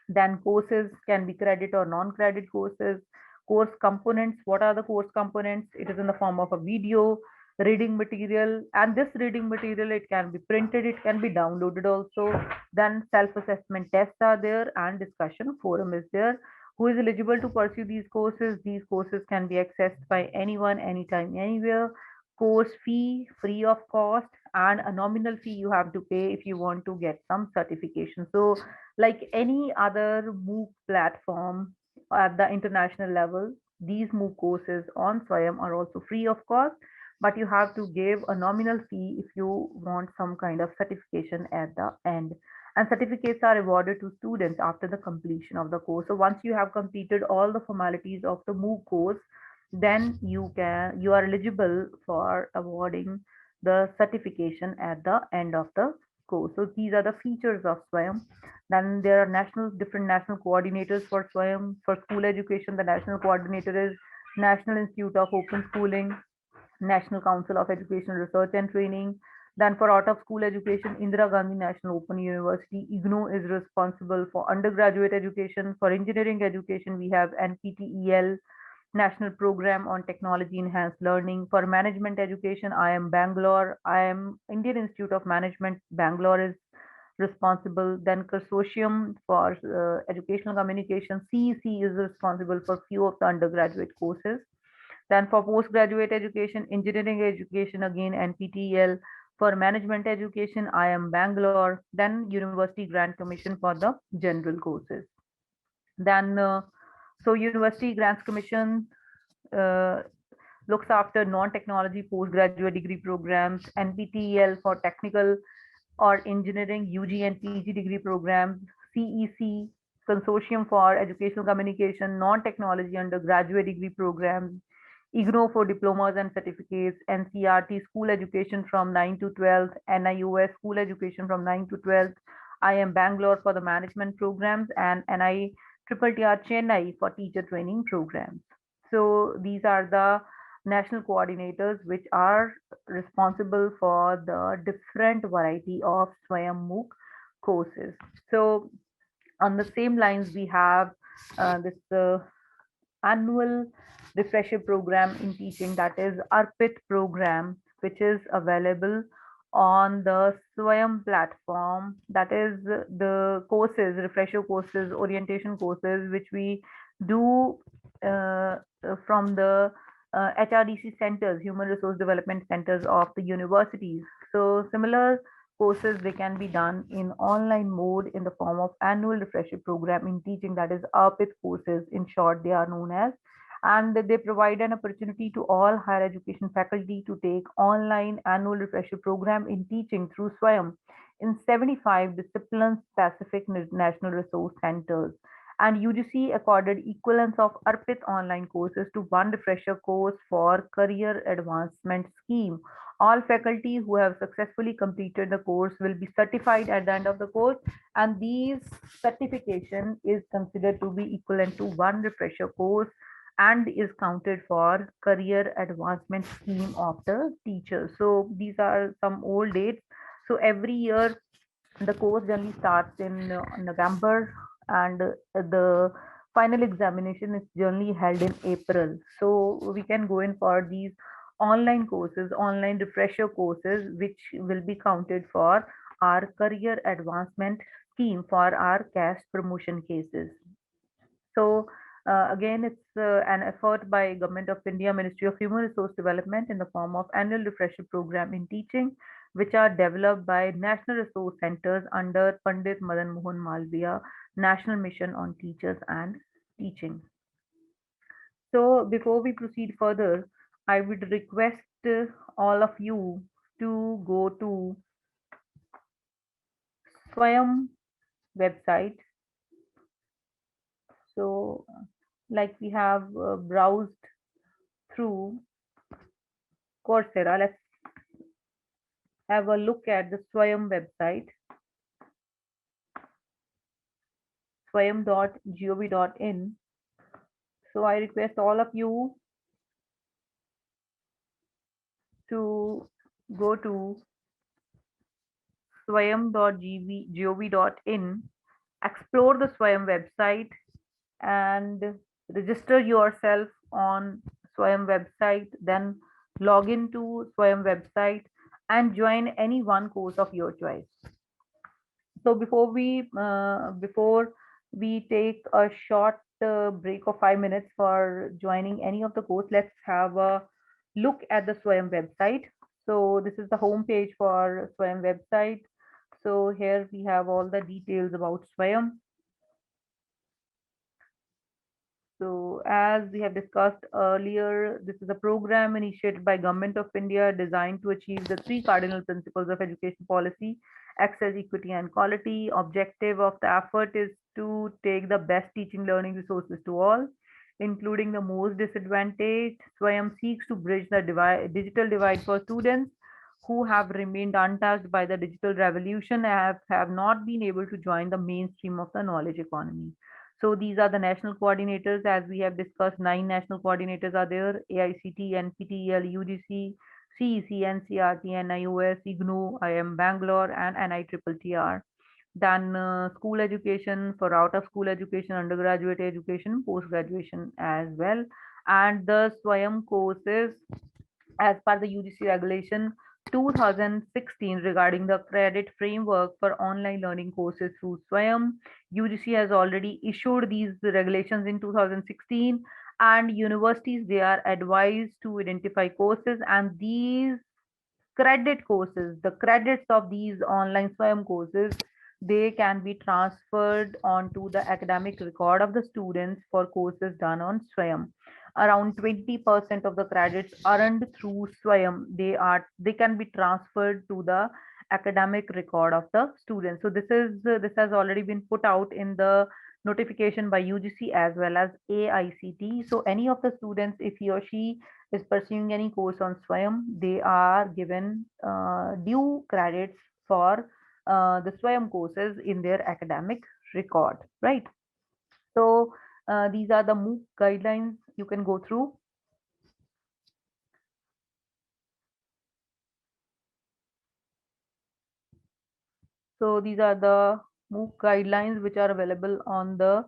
Then courses can be credit or non-credit courses. Course components, what are the course components? It is in the form of a video, reading material, and this reading material, it can be printed, it can be downloaded also. Then self-assessment tests are there, and discussion forum is there. Who is eligible to pursue these courses? These courses can be accessed by anyone, anytime, anywhere. Course fee free of cost, and a nominal fee you have to pay if you want to get some certification. So like any other MOOC platform at the international level, these MOOC courses on Swayam are also free of cost, but you have to give a nominal fee if you want some kind of certification at the end. And certificates are awarded to students after the completion of the course. So once you have completed all the formalities of the MOOC course, then you are eligible for awarding the certification at the end of the course. So these are the features of Swayam. Then there are different national coordinators for Swayam. For school education, the national coordinator is National Institute of Open Schooling, National Council of Education Research and Training. Then for out of school education, Indira Gandhi National Open University, IGNOU is responsible for undergraduate education. For engineering education, we have NPTEL, National Program on Technology Enhanced Learning. For management education, IIM Bangalore, IIM Indian Institute of Management Bangalore is responsible. Then consortium for educational communication, CEC, is responsible for few of the undergraduate courses. Then for postgraduate education, engineering education, again NPTEL. For management education, IIM Bangalore. Then University Grant Commission for the general courses. Then so University Grants Commission uh, looks after non-technology postgraduate degree programs, NPTEL for technical or engineering UG and PG degree programs, CEC, Consortium for Educational Communication, non-technology undergraduate degree programs, IGNO for diplomas and certificates, NCRT school education from 9 to 12, NIOS school education from 9 to 12, IIM Bangalore for the management programs, and NITTR Chennai for teacher training programs. So these are the national coordinators which are responsible for the different variety of Swayam MOOC courses. So on the same lines, we have this annual refresher program in teaching, that is ARPIT program, which is available on the Swayam platform. That is the courses, refresher courses, orientation courses, which we do from the HRDC centers, human resource development centers of the universities. So similar courses, they can be done in online mode in the form of annual refresher program in teaching, that is ARPIT courses, in short they are known as. And they provide an opportunity to all higher education faculty to take online annual refresher program in teaching through Swayam in 75 discipline specific national resource centers. And UGC accorded equivalence of ARPIT online courses to one refresher course for career advancement scheme. All faculty who have successfully completed the course will be certified at the end of the course, and these certification is considered to be equivalent to one refresher course and is counted for career advancement scheme of the teacher. So these are some old dates. So every year the course generally starts in November, and the final examination is generally held in April. So we can go in for these online courses, online refresher courses, which will be counted for our career advancement scheme for our caste promotion cases. So again, it's an effort by Government of India, Ministry of Human Resource Development, in the form of annual refresher program in teaching, which are developed by National Resource Centers under Pandit Madan Mohan Malviya National Mission on Teachers and Teaching. So before we proceed further, I would request all of you to go to Swayam website. So like we have browsed through Coursera, let's have a look at the Swayam website, swayam.gov.in. So I request all of you to go to swayam.gov.in, explore the Swayam website and register yourself on Swayam website, then log into Swayam website and join any one course of your choice. So before we take a short break of 5 minutes for joining any of the course, let's have a look at the Swayam website. So this is the home page for Swayam website. So here we have all the details about Swayam. So as we have discussed earlier, this is a program initiated by Government of India designed to achieve the 3 cardinal principles of education policy: access, equity, and quality. Objective of the effort is to take the best teaching learning resources to all, including the most disadvantaged. Swayam seeks to bridge the digital divide for students who have remained untouched by the digital revolution and have not been able to join the mainstream of the knowledge economy. So these are the national coordinators. As we have discussed, 9 national coordinators are there: AICT, NPTEL, UGC, CEC, NCRT, NIOS, IGNO, IIM Bangalore, and NITTR. Then school education, for out of school education, undergraduate education, post graduation as well. And the Swayam courses, as per the UGC regulation, 2016 regarding the credit framework for online learning courses through Swayam. UGC has already issued these regulations in 2016, and universities, they are advised to identify courses, and these credit courses, the credits of these online Swayam courses, they can be transferred onto the academic record of the students for courses done on Swayam. Around 20% of the credits earned through Swayam, they can be transferred to the academic record of the students. So this has already been put out in the notification by UGC as well as AICT. So any of the students, if he or she is pursuing any course on Swayam, they are given due credits for the Swayam courses in their academic record, right? So these are the MOOC guidelines you can go through. So these are the MOOC guidelines which are available on the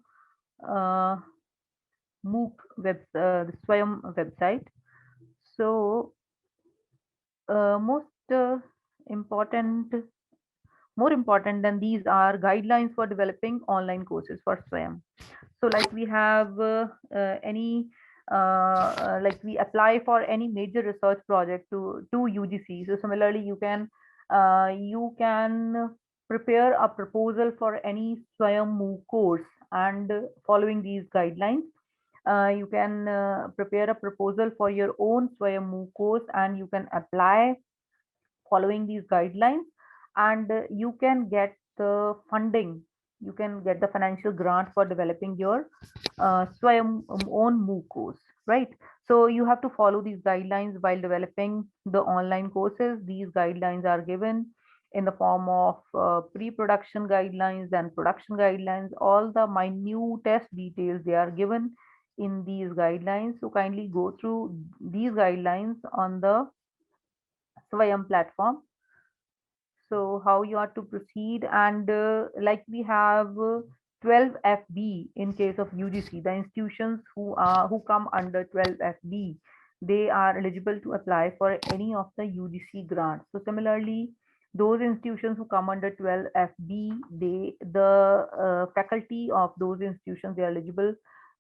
MOOC the Swayam website. So important more important than these are guidelines for developing online courses for Swayam. So like we have like we apply for any major research project to UGC. So similarly, you can prepare a proposal for any Swayam MOOC course, and following these guidelines, you can prepare a proposal for your own Swayam MOOC course, and you can apply following these guidelines, and you can get the funding, you can get the financial grant for developing your Swayam own MOOC course, right? So you have to follow these guidelines while developing the online courses. These guidelines are given in the form of pre-production guidelines and production guidelines. All the minute test details, they are given in these guidelines. So kindly go through these guidelines on the Swayam platform. So how you are to proceed, and like we have 12FB in case of UGC, the institutions who come under 12FB, they are eligible to apply for any of the UGC grants. So similarly, those institutions who come under 12FB, the faculty of those institutions, they are eligible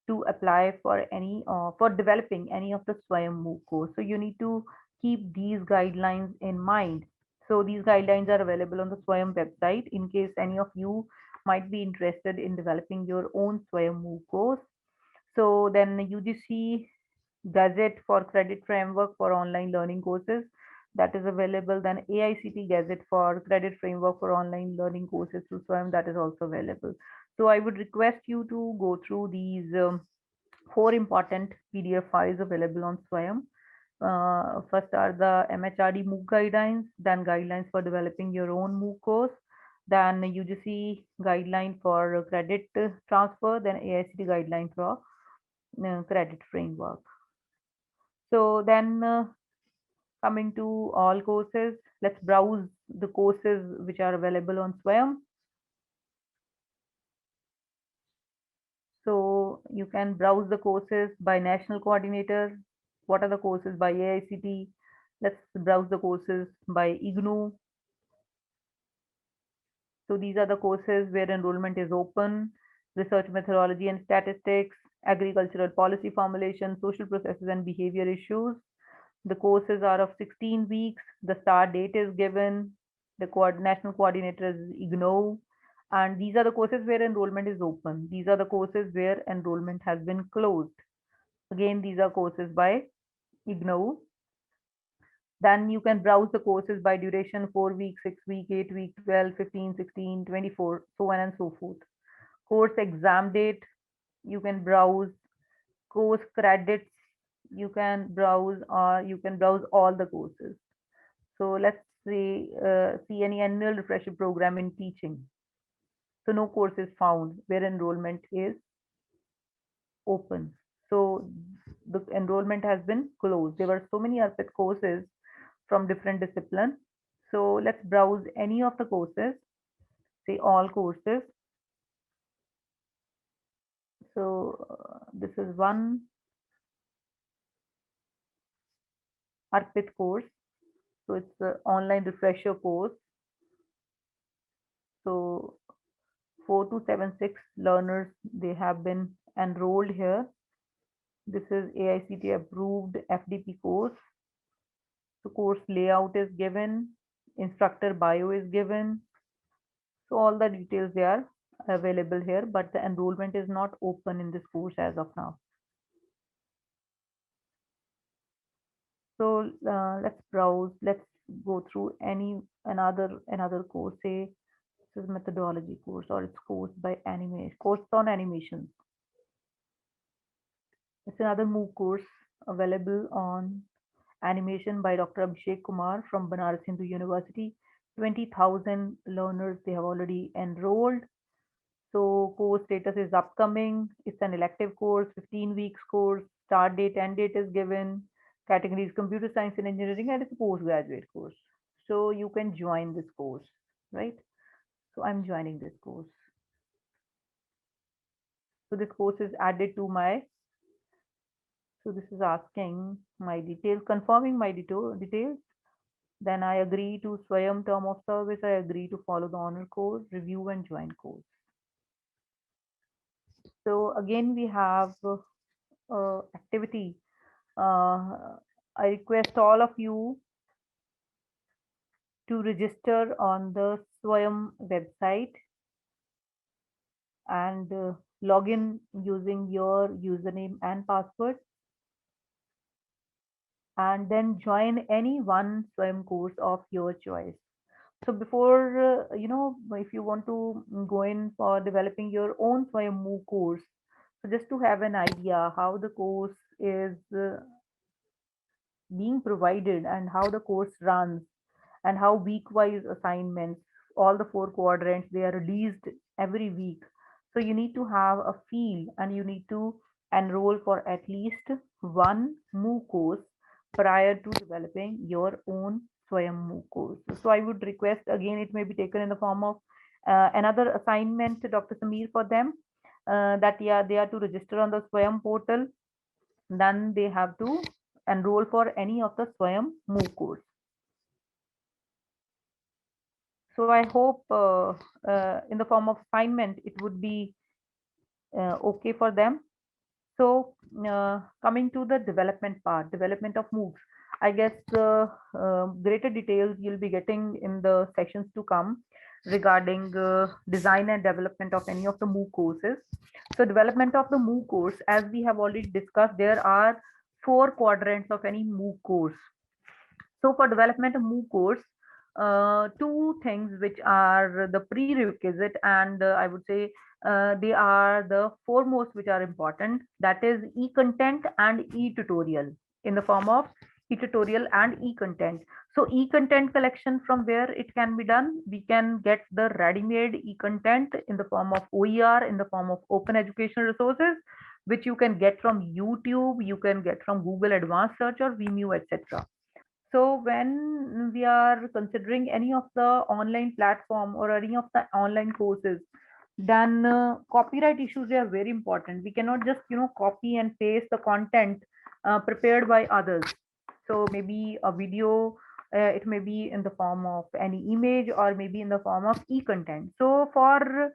to apply for any for developing any of the Swayam MOOC course. So you need to keep these guidelines in mind. So these guidelines are available on the Swayam website in case any of you might be interested in developing your own Swayam MOOC course. So then UGC Gazette for Credit Framework for Online Learning Courses, that is available. Then AICT Gazette for Credit Framework for Online Learning Courses through Swayam, that is also available. So I would request you to go through these 4 important PDF files available on Swayam. First are the MHRD MOOC guidelines, then guidelines for developing your own MOOC course, then UGC guideline for credit transfer, then AICT guideline for credit framework. So then coming to all courses, let's browse the courses which are available on Swayam. So you can browse the courses by national coordinator. What are the courses by AICT? Let's browse the courses by IGNOU. So these are the courses where enrollment is open: research methodology and statistics, agricultural policy formulation, social processes and behavior issues. The courses are of 16 weeks. The start date is given. The national coordinator is IGNOU. And these are the courses where enrollment is open. These are the courses where enrollment has been closed. Again, these are courses by IGNOU. Then you can browse the courses by duration: 4 weeks, 6 weeks, 8 weeks, 12, 15, 16, 24, so on and so forth. Course exam date, you can browse. Course credits, you can browse, or you can browse all the courses. So let's see any annual refresher program in teaching. So no course is found where enrollment is open. So the enrollment has been closed. There were so many ARPIT courses from different disciplines. So let's browse any of the courses, say all courses. So this is one ARPIT course. So it's an online refresher course. So 4276 learners, they have been enrolled here. This is AICTE approved FDP course. The course layout is given, instructor bio is given. So all the details, they are available here, but the enrollment is not open in this course as of now. So let's browse, let's go through another course, say this is methodology course, or it's course on animation. It's another MOOC course available on animation by Dr. Abhishek Kumar from Banaras Hindu University. 20,000 learners, they have already enrolled. So course status is upcoming. It's an elective course, 15 weeks course. Start date, end date is given. Category is computer science and engineering, and it's a postgraduate course. So you can join this course, right? So I'm joining this course. So this course is added to my, so this is asking my details, confirming my details. Then I agree to Swayam term of service. I agree to follow the honor code, review and join course. So again, we have activity. I request all of you to register on the Swayam website and log in using your username and password, and then join any one Swayam course of your choice. So before, if you want to go in for developing your own Swayam MOOC course, so just to have an idea how the course is being provided and how the course runs and how week-wise assignments, all the 4 quadrants, they are released every week. So you need to have a feel and you need to enroll for at least one MOOC course prior to developing your own Swayam MOOC course. So I would request, again, it may be taken in the form of another assignment to Dr. Samir for them, that they are to register on the Swayam portal. Then they have to enroll for any of the Swayam MOOC course. So I hope in the form of assignment, it would be okay for them. So coming to the development part, development of MOOCs, I guess greater details you'll be getting in the sessions to come regarding design and development of any of the MOOC courses. So development of the MOOC course, as we have already discussed, there are 4 quadrants of any MOOC course. So for development of MOOC course, 2 things which are the prerequisite, and I would say they are the foremost which are important, that is e-content and e-tutorial, in the form of e-tutorial and e-content. So e-content collection, from where it can be done, we can get the ready-made e-content in the form of OER, in the form of open educational resources, which you can get from YouTube, you can get from Google Advanced Search or Vimeo, etc. So when we are considering any of the online platform or any of the online courses, then copyright issues are very important. We cannot just copy and paste the content prepared by others. So maybe a video, it may be in the form of any image or maybe in the form of e-content. So for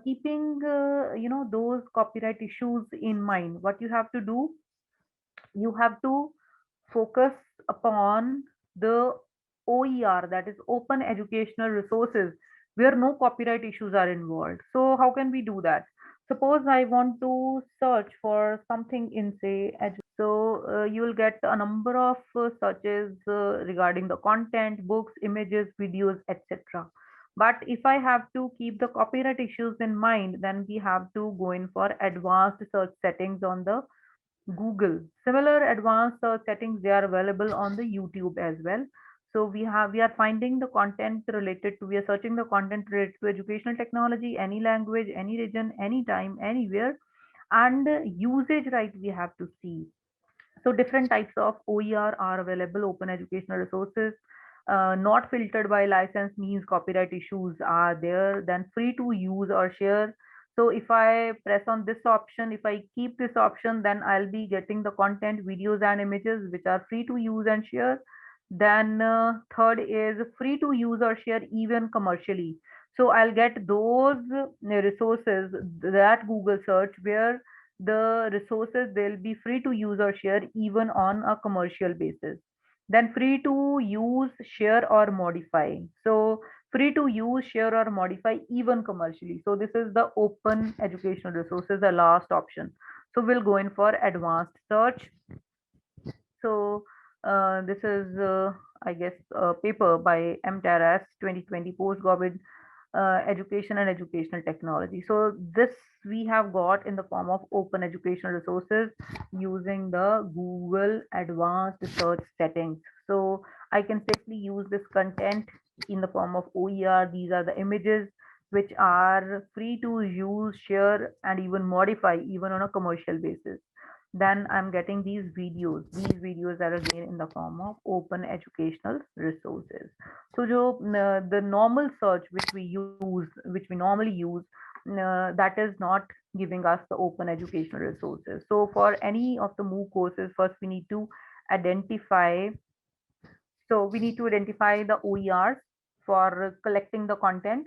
keeping those copyright issues in mind, what you have to do, you have to focus upon the OER, that is open educational resources, where no copyright issues are involved. So how can we do that? Suppose I want to search for something in, say, so you will get a number of searches regarding the content, books, images, videos, etc. But if I have to keep the copyright issues in mind, then we have to go in for advanced search settings on the Google. Similar advanced search settings, they are available on the YouTube as well. So we are finding the content related to, we are searching the content related to educational technology, any language, any region, anytime, anywhere, and usage right we have to see. So different types of OER are available, open educational resources, not filtered by license means copyright issues are there, then free to use or share. So if I press on this option, if I keep this option, then I'll be getting the content, videos and images which are free to use and share. Then third is free to use or share even commercially. So I'll get those resources, that Google search, where the resources they'll be free to use or share even on a commercial basis. Then free to use, share or modify. So free to use, share or modify even commercially. So this is the open educational resources, the last option. So we'll go in for advanced search. So this is, I guess, a paper by M. Taras, 2020 Post-Covid Education and Educational Technology. So this we have got in the form of open educational resources using the Google Advanced Search settings. So I can safely use this content in the form of OER. These are the images which are free to use, share, and even modify even on a commercial basis. Then I'm getting these videos. These videos are again in the form of open educational resources. So the normal search which we normally use, that is not giving us the open educational resources. So for any of the MOOC courses, first we need to identify. So we need to identify the OERs for collecting the content,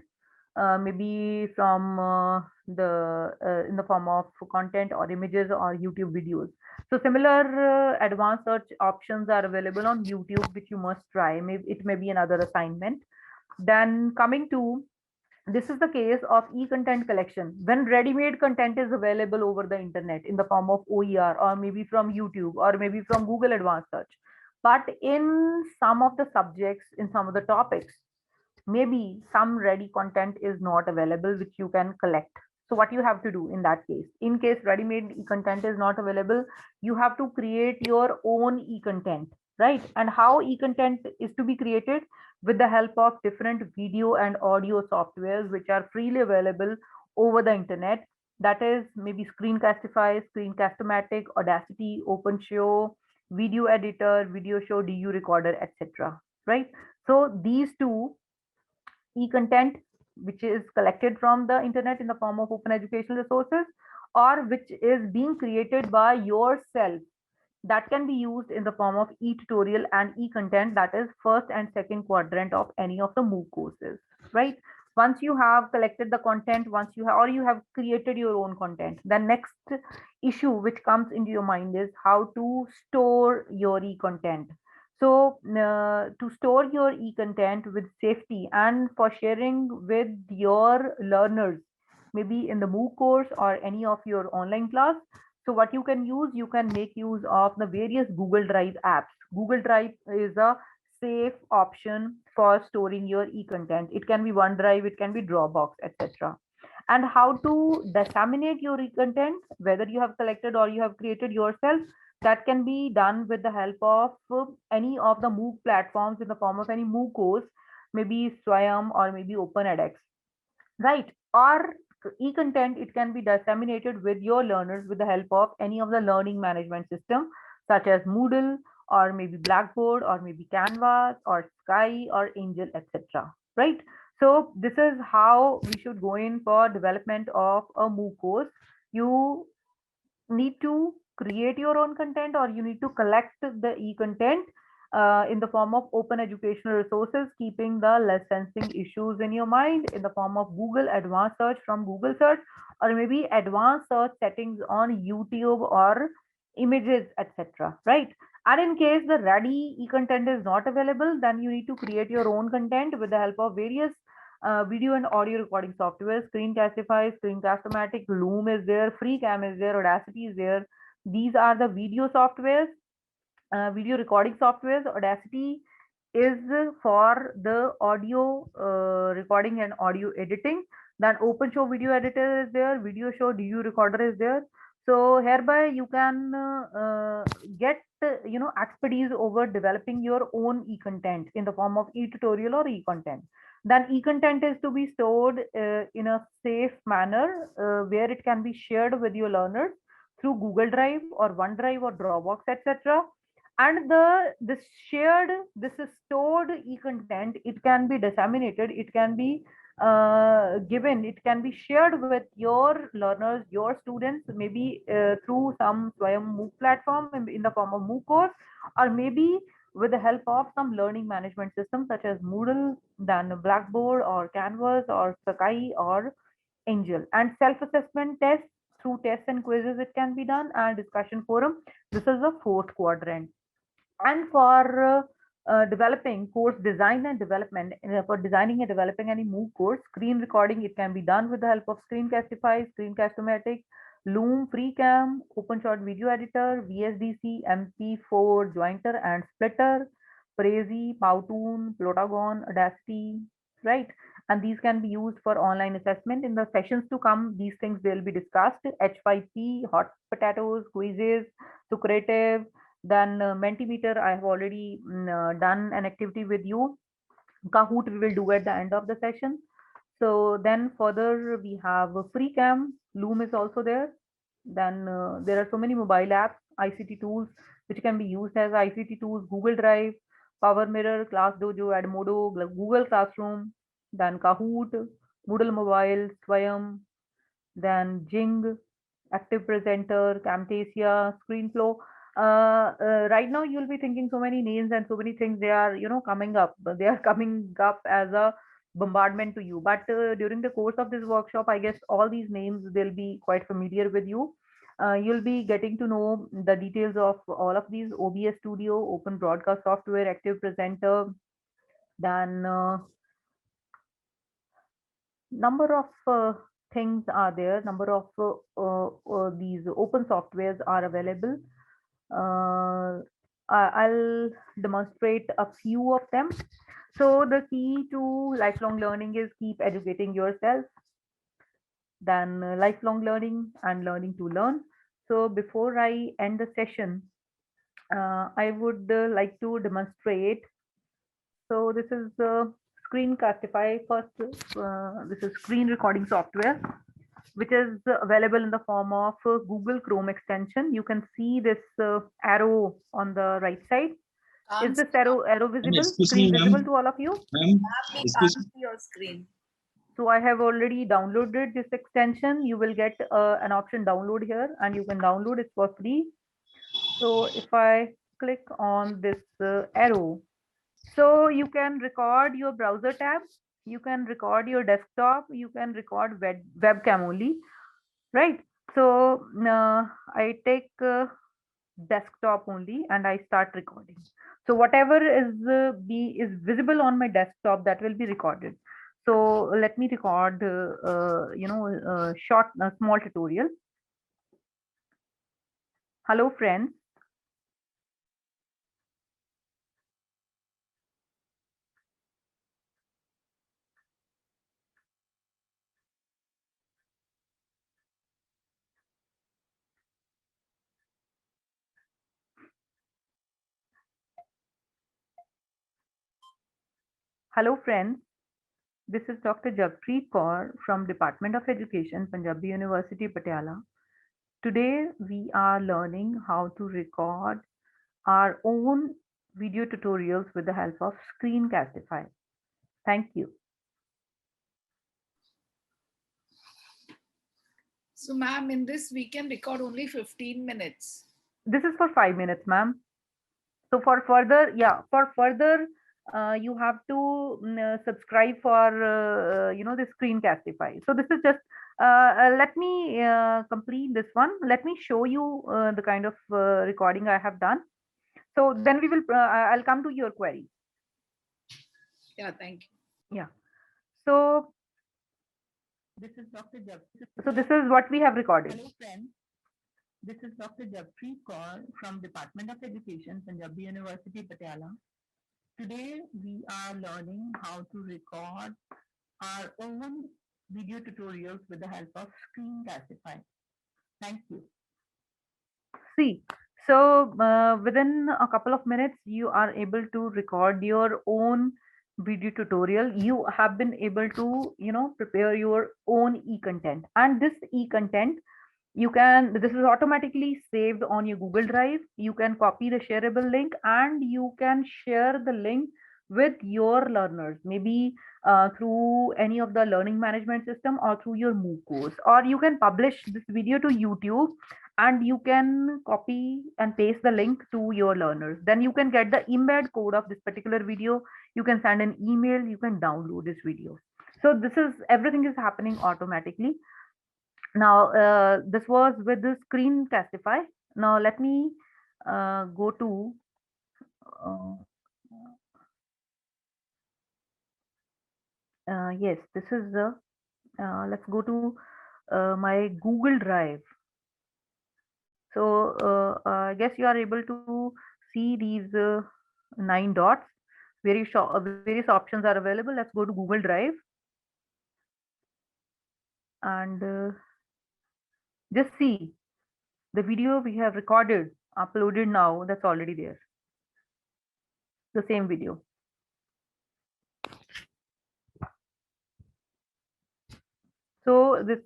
maybe from the in the form of content or images or YouTube videos. So similar advanced search options are available on YouTube, which you must try. Maybe it may be another assignment. Then coming to, this is the case of e-content collection. When ready-made content is available over the internet in the form of OER or maybe from YouTube or maybe from Google Advanced Search. But in some of the subjects, in some of the topics, maybe some ready content is not available which you can collect. So what you have to do in that case, in case ready-made e-content is not available, you have to create your own e-content, right? And how e-content is to be created? With the help of different video and audio softwares which are freely available over the internet. That is maybe Screencastify, Screencast-O-Matic, Audacity, OpenShow, Video Editor, Video Show, DU Recorder, etc. Right? So these two e-content which is collected from the internet in the form of open educational resources, or which is being created by yourself, that can be used in the form of e-tutorial and e-content, that is first and second quadrant of any of the MOOC courses, right? Once you have collected the content, once you have, or you have created your own content, the next issue which comes into your mind is how to store your e-content. So to store your e-content with safety and for sharing with your learners, maybe in the MOOC course or any of your online class. So what you can use, you can make use of the various Google Drive apps. Google Drive is a safe option for storing your e-content. It can be OneDrive, it can be Dropbox, etc. And how to disseminate your e-content, whether you have collected or you have created yourself, that can be done with the help of any of the MOOC platforms in the form of any MOOC course, maybe Swayam or maybe OpenEdX, right? Or e-content, it can be disseminated with your learners with the help of any of the learning management system such as Moodle or maybe Blackboard or maybe Canvas or Sky or Angel, etc. Right? So this is how we should go in for development of a MOOC course. You need to create your own content, or you need to collect the e-content in the form of open educational resources, keeping the licensing issues in your mind in the form of Google Advanced Search from Google Search, or maybe advanced search settings on YouTube or images, etc. Right? And in case the ready e-content is not available, then you need to create your own content with the help of various video and audio recording software. Screencastify, Screencast-O-Matic, Loom is there, FreeCam is there, Audacity is there. These are the video softwares, video recording softwares. Audacity is for the audio recording and audio editing. Then OpenShow Video Editor is there, Video Show DU Recorder is there. So hereby you can get expertise over developing your own e-content in the form of e-tutorial or e-content. Then e-content is to be stored in a safe manner where it can be shared with your learners through Google Drive or OneDrive or Dropbox, etc. And this stored e-content, it can be disseminated, it can be given, it can be shared with your learners, your students, maybe through some Swayam MOOC platform in the form of MOOC course, or maybe with the help of some learning management systems such as Moodle, then Blackboard or Canvas or Sakai or Angel. And self-assessment tests through tests and quizzes it can be done, and discussion forum. This is the fourth quadrant. And for developing course design and development, for designing and developing any MOOC course, screen recording, it can be done with the help of Screencastify, Screencast-O-Matic, Loom, FreeCam, OpenShot Video Editor, VSDC, MP4, Jointer and Splitter, Prezi, Powtoon, Plotagon, Audacity, right? And these can be used for online assessment. In the sessions to come, these things will be discussed. H5P, Hot Potatoes, quizzes, Socrative, then Mentimeter, I have already done an activity with you. Kahoot we will do at the end of the session. So then further we have FreeCam, Loom is also there. Then there are so many mobile apps, ICT tools, which can be used as ICT tools, Google Drive, Power Mirror, ClassDojo, Edmodo, Google Classroom, then Kahoot, Moodle Mobile, Swayam, then Jing, Active Presenter, Camtasia, ScreenFlow. Right now you'll be thinking so many names and so many things, they are coming up, they are coming up as a bombardment to you, but during the course of this workshop, I guess all these names they'll be quite familiar with you. You'll be getting to know the details of all of these: OBS Studio, Open Broadcast Software, Active Presenter, then number of things are there, number of these open softwares are available. I'll demonstrate a few of them. So the key to lifelong learning is keep educating yourself, then lifelong learning and learning to learn. So before I end the session, I would like to demonstrate. So this is Screencastify first. This is screen recording software, which is available in the form of Google Chrome extension. You can see this arrow on the right side. Is this arrow visible? excuse Screen me, visible ma'am. to all of you? Ma'am, We excuse can't see your screen. So I have already downloaded this extension. You will get an option download here, and you can download it for free. So if I click on this arrow, so you can record your browser tab, you can record your desktop, you can record webcam only, right? So I take desktop only and I start recording. So whatever is visible on my desktop, that will be recorded. So let me record short small tutorial. Hello friends. Hello friends. This is Dr. Javpreet Kaur from Department of Education, Punjabi University, Patiala. Today we are learning how to record our own video tutorials with the help of Screencastify. Thank you. So ma'am, in this we can record only 15 minutes. This is for 5 minutes, ma'am. So for further, you have to subscribe for the Screencastify. So this is just let me complete this one. Let me show you the kind of recording I have done. So then we will I'll come to your query. Yeah, thank you. Yeah. So this is Dr. Javpreet. So this is what we have recorded. Hello friends. This is Dr. Javpreet Kaur from Department of Education, Punjabi University, Patiala. Today we are learning how to record our own video tutorials with the help of Screencastify. Thank you. See, so within a couple of minutes, you are able to record your own video tutorial. You have been able to, prepare your own e-content, and this e-content this is automatically saved on your Google Drive. You can copy the shareable link and you can share the link with your learners, maybe through any of the learning management system or through your MOOC course, or you can publish this video to YouTube and you can copy and paste the link to your learners. Then you can get the embed code of this particular video. You can send an email, you can download this video. So this is, everything is happening automatically. Now, this was with the Screencastify. Now let me go to uh, yes, this is the let's go to my Google Drive. So I guess you are able to see these 9 dots. Various options are available. Let's go to Google Drive and just see the video we have recorded, uploaded now. That's already there. The same video. So this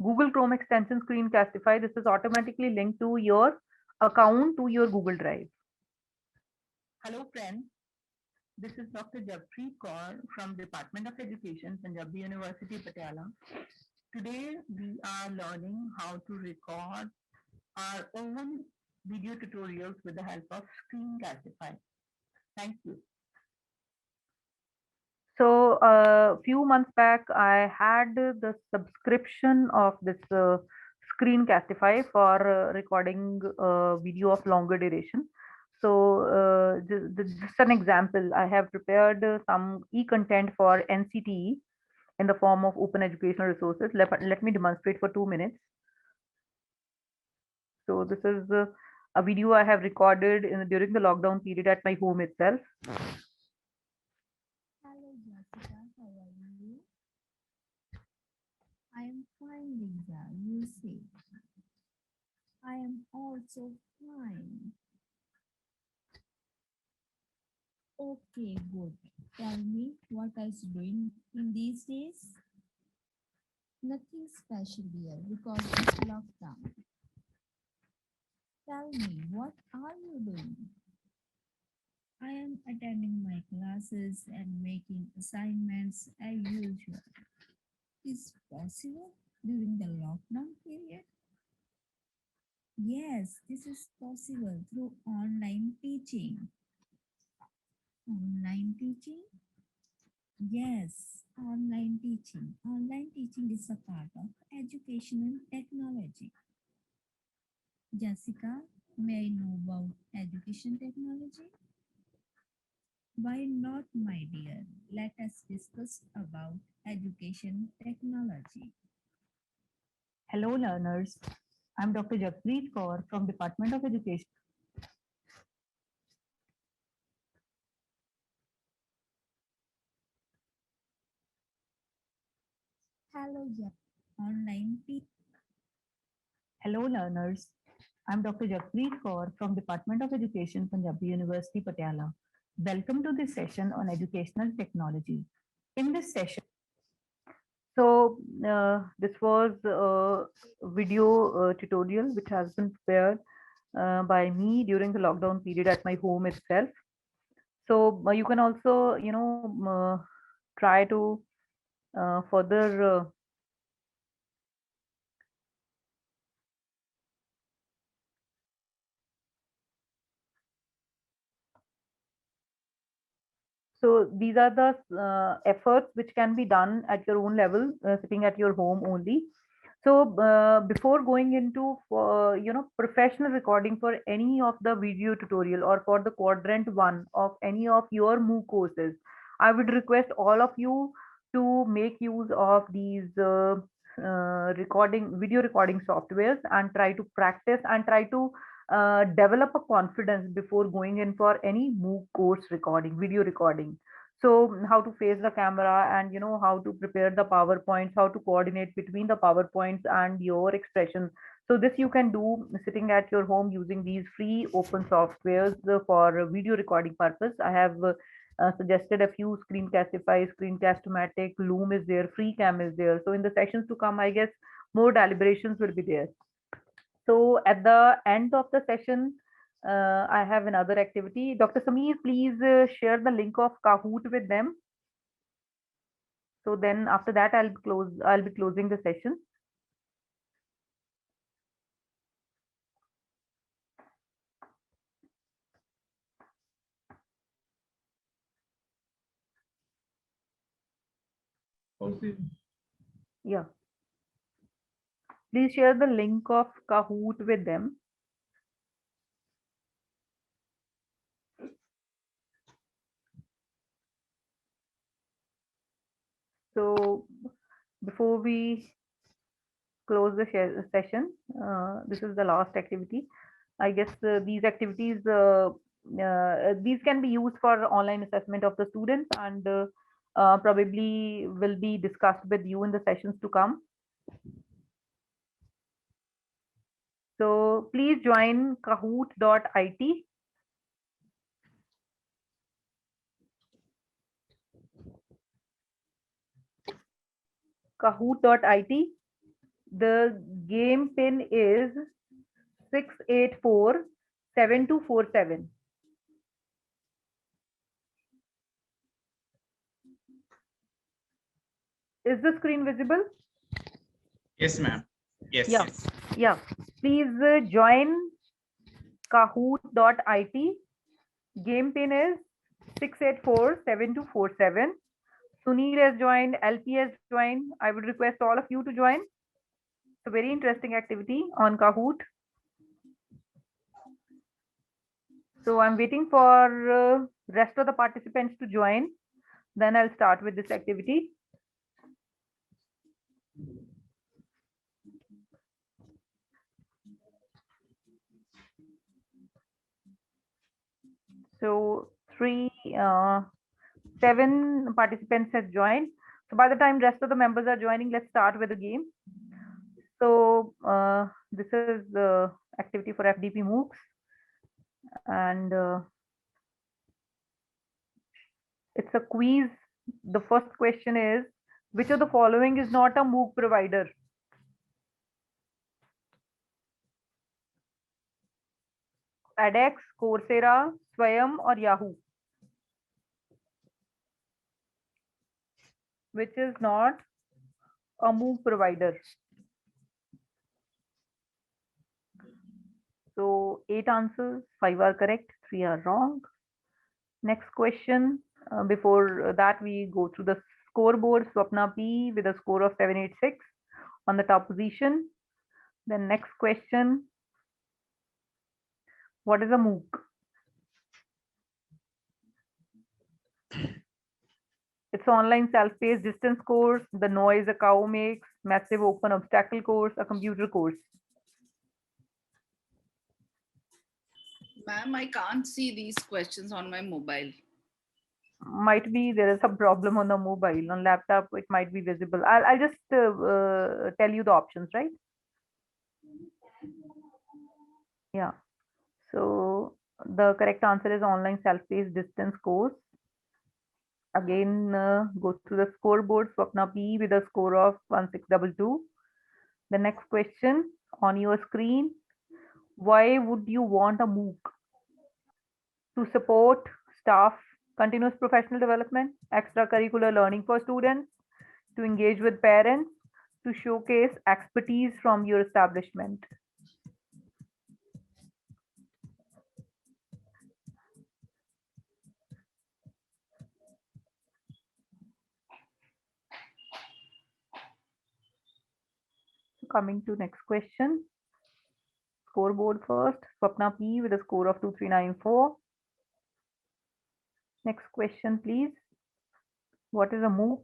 Google Chrome extension Screencastify, this is automatically linked to your account to your Google Drive. Hello friends, this is Dr. Jappreet Kaur from Department of Education, Punjabi University, Patiala. Today we are learning how to record our own video tutorials with the help of Screencastify. Thank you. So a few months back, I had the subscription of this Screencastify for recording video of longer duration. So just an example, I have prepared some e-content for NCTE in the form of open educational resources. Let me demonstrate for 2 minutes. So this is a video I have recorded during the lockdown period at my home itself. Hello Jessica, how are you? I am fine, Lisa. You say. I am also fine. Okay, good. Tell me, what are you doing in these days? Nothing special here because it's lockdown. Tell me, what are you doing? I am attending my classes and making assignments as usual. Is possible during the lockdown period? Yes, this is possible through online teaching. Online teaching? Yes, online teaching. Online teaching is a part of educational technology. Jessica, may I know about education technology? Why not, my dear? Let us discuss about education technology. Hello learners, I'm Dr. Jappreet Kaur from Department of Education. Hello, online teaching. Hello learners, I'm Dr. Jappreet Kaur from Department of Education, Punjabi University, Patiala. Welcome to this session on educational technology. In this session, so this was a video tutorial which has been prepared by me during the lockdown period at my home itself. So you can also, try to further so these are the efforts which can be done at your own level, sitting at your home only. So before going into professional recording for any of the video tutorial or for the quadrant 1 of any of your MOOC courses, I would request all of you to make use of these video recording softwares and try to practice and try to develop a confidence before going in for any MOOC course recording, video recording. So how to face the camera and how to prepare the PowerPoints, how to coordinate between the PowerPoints and your expression. So this you can do sitting at your home using these free open softwares for video recording purpose. I have suggested a few: Screencastify, Screencast-O-Matic, Loom is there, FreeCam is there. So in the sessions to come, I guess more deliberations will be there. So at the end of the session, I have another activity. Dr. Sameer, please share the link of Kahoot with them. So then after that, I'll be closing the session. Yeah. Please share the link of Kahoot with them. So before we close the session, this is the last activity. I guess these activities, these can be used for online assessment of the students, and probably will be discussed with you in the sessions to come. So please join kahoot.it. Kahoot.it. The game pin is 6847247. Is the screen visible? Yes, ma'am. Yes. Yeah. Yes. Yeah. Please join kahoot.it. Game pin is 6847247. Sunil has joined, LP has joined. I would request all of you to join. It's a very interesting activity on Kahoot. So I'm waiting for rest of the participants to join. Then I'll start with this activity. So 7 participants have joined. So by the time rest of the members are joining, let's start with the game. So this is the activity for FDP MOOCs, and it's a quiz. The first question is, which of the following is not a MOOC provider? edX, Coursera, Swayam, or Yahoo? Which is not a MOOC provider? So 8 answers, 5 are correct, 3 are wrong. Next question. Before that, we go through the scoreboard. Swapna P with a score of 786 on the top position. Then next question. What is a MOOC? It's online self-paced distance course, the noise a cow makes, massive open obstacle course, a computer course. Ma'am, I can't see these questions on my mobile. Might be there is some problem on the mobile. On laptop, it might be visible. I'll just tell you the options, right? Yeah. So the correct answer is online self-paced distance course. Again, go to the scoreboard. Swapna P with a score of 1622. The next question on your screen. Why would you want a MOOC? To support staff continuous professional development, extracurricular learning for students, to engage with parents, to showcase expertise from your establishment. Coming to next question. Scoreboard first. Swapna P with a score of 2394. Next question, please. What is a MOOC?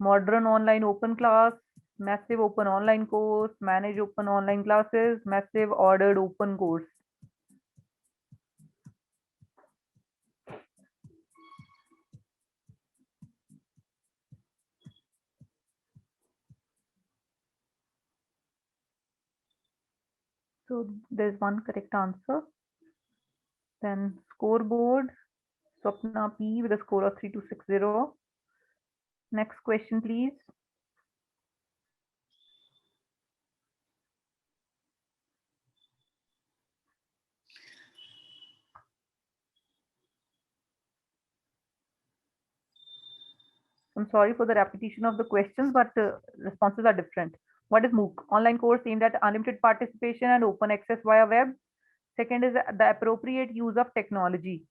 Modern online open class, massive open online course, manage open online classes, massive ordered open course. So there's one correct answer. Then scoreboard, Swapna P with a score of 3260. Next question, please. I'm sorry for the repetition of the questions, but responses are different. What is MOOC? Online course aimed at unlimited participation and open access via web. Second is the appropriate use of technology.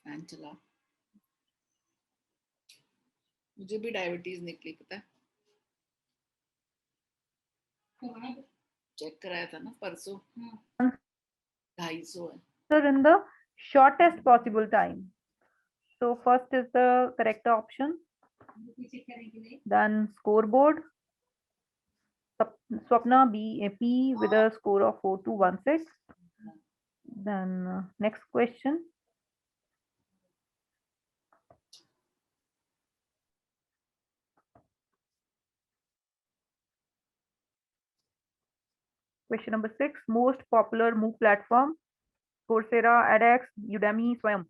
Fan चला, मुझे भी diabetes निकली पता है, check कराया था ना परसों, 250 है। Answer in the shortest possible time. So first is the correct option. Then scoreboard. Swapna P with a score of 4216. Then next question. Question number 6. Most popular MOOC platform: Coursera, edX, Udemy, Swayam.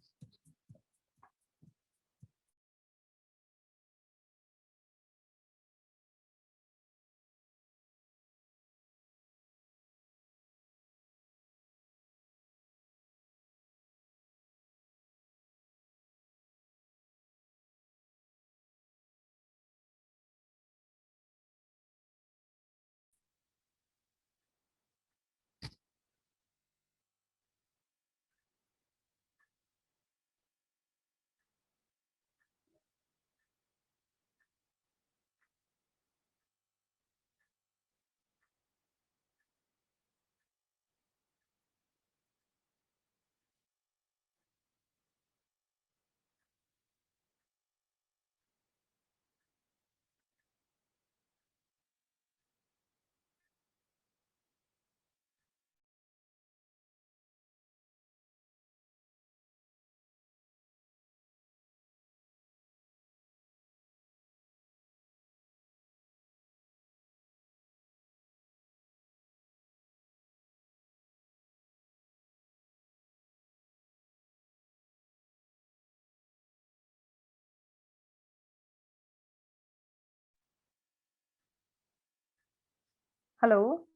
Hello.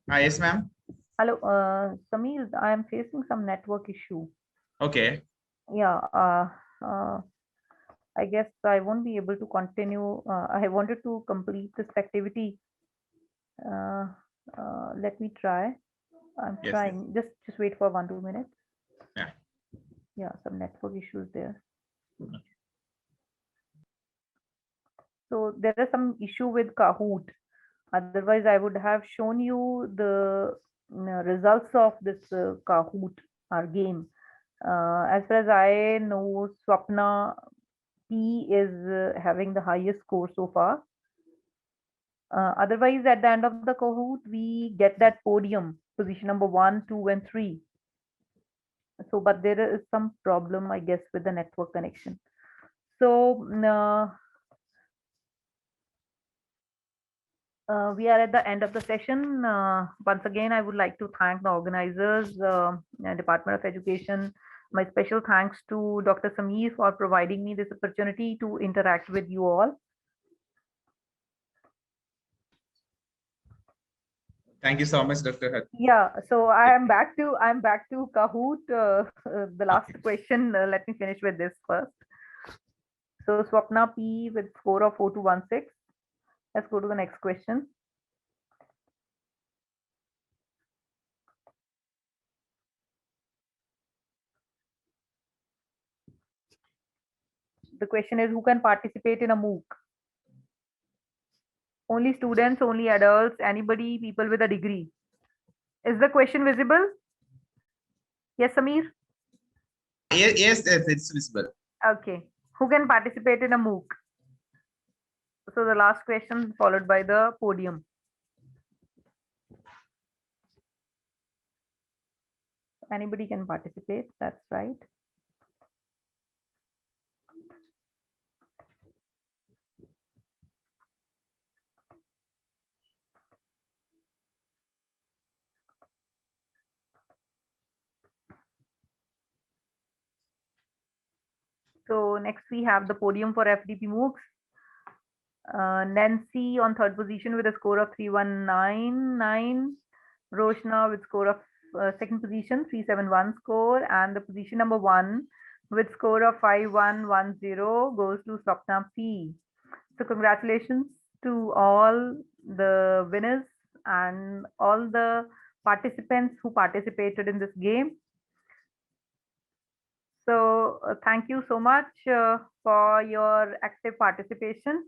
Yes, ma'am. Hello, Samir, I am facing some network issue. Okay. Yeah, I guess I won't be able to continue. I wanted to complete this activity. Let me try. I'm Yes, trying. Just wait for 1-2 minutes. Yeah. Yeah, some network issues there. So there is some issue with Kahoot. Otherwise, I would have shown you the results of this Kahoot, our game. As far as I know, Swapna P is having the highest score so far. Otherwise, at the end of the Kahoot, we get that podium, position number 1, 2, and 3. So, but there is some problem, I guess, with the network connection. So, we are at the end of the session. Once again, I would like to thank the organizers, Department of Education. My special thanks to Dr. Sameer for providing me this opportunity to interact with you all. Thank you so much, Dr. Hat. Yeah, so I'm back to Kahoot. The last question. Let me finish with this first. So Swapna P with score of 4216. Let's go to the next question. The question is, who can participate in a MOOC? Only students, only adults, anybody, people with a degree. Is the question visible? Yes, Samir? Yes, it's visible. Okay. Who can participate in a MOOC? So the last question followed by the podium. Anybody can participate, that's right. So next we have the podium for FDP MOOCs. Nancy on third position with a score of 3199. Roshna with score of second position, 371 score, and the position number 1 with score of 5110 goes to Swapna P. So congratulations to all the winners and all the participants who participated in this game. So thank you so much for your active participation.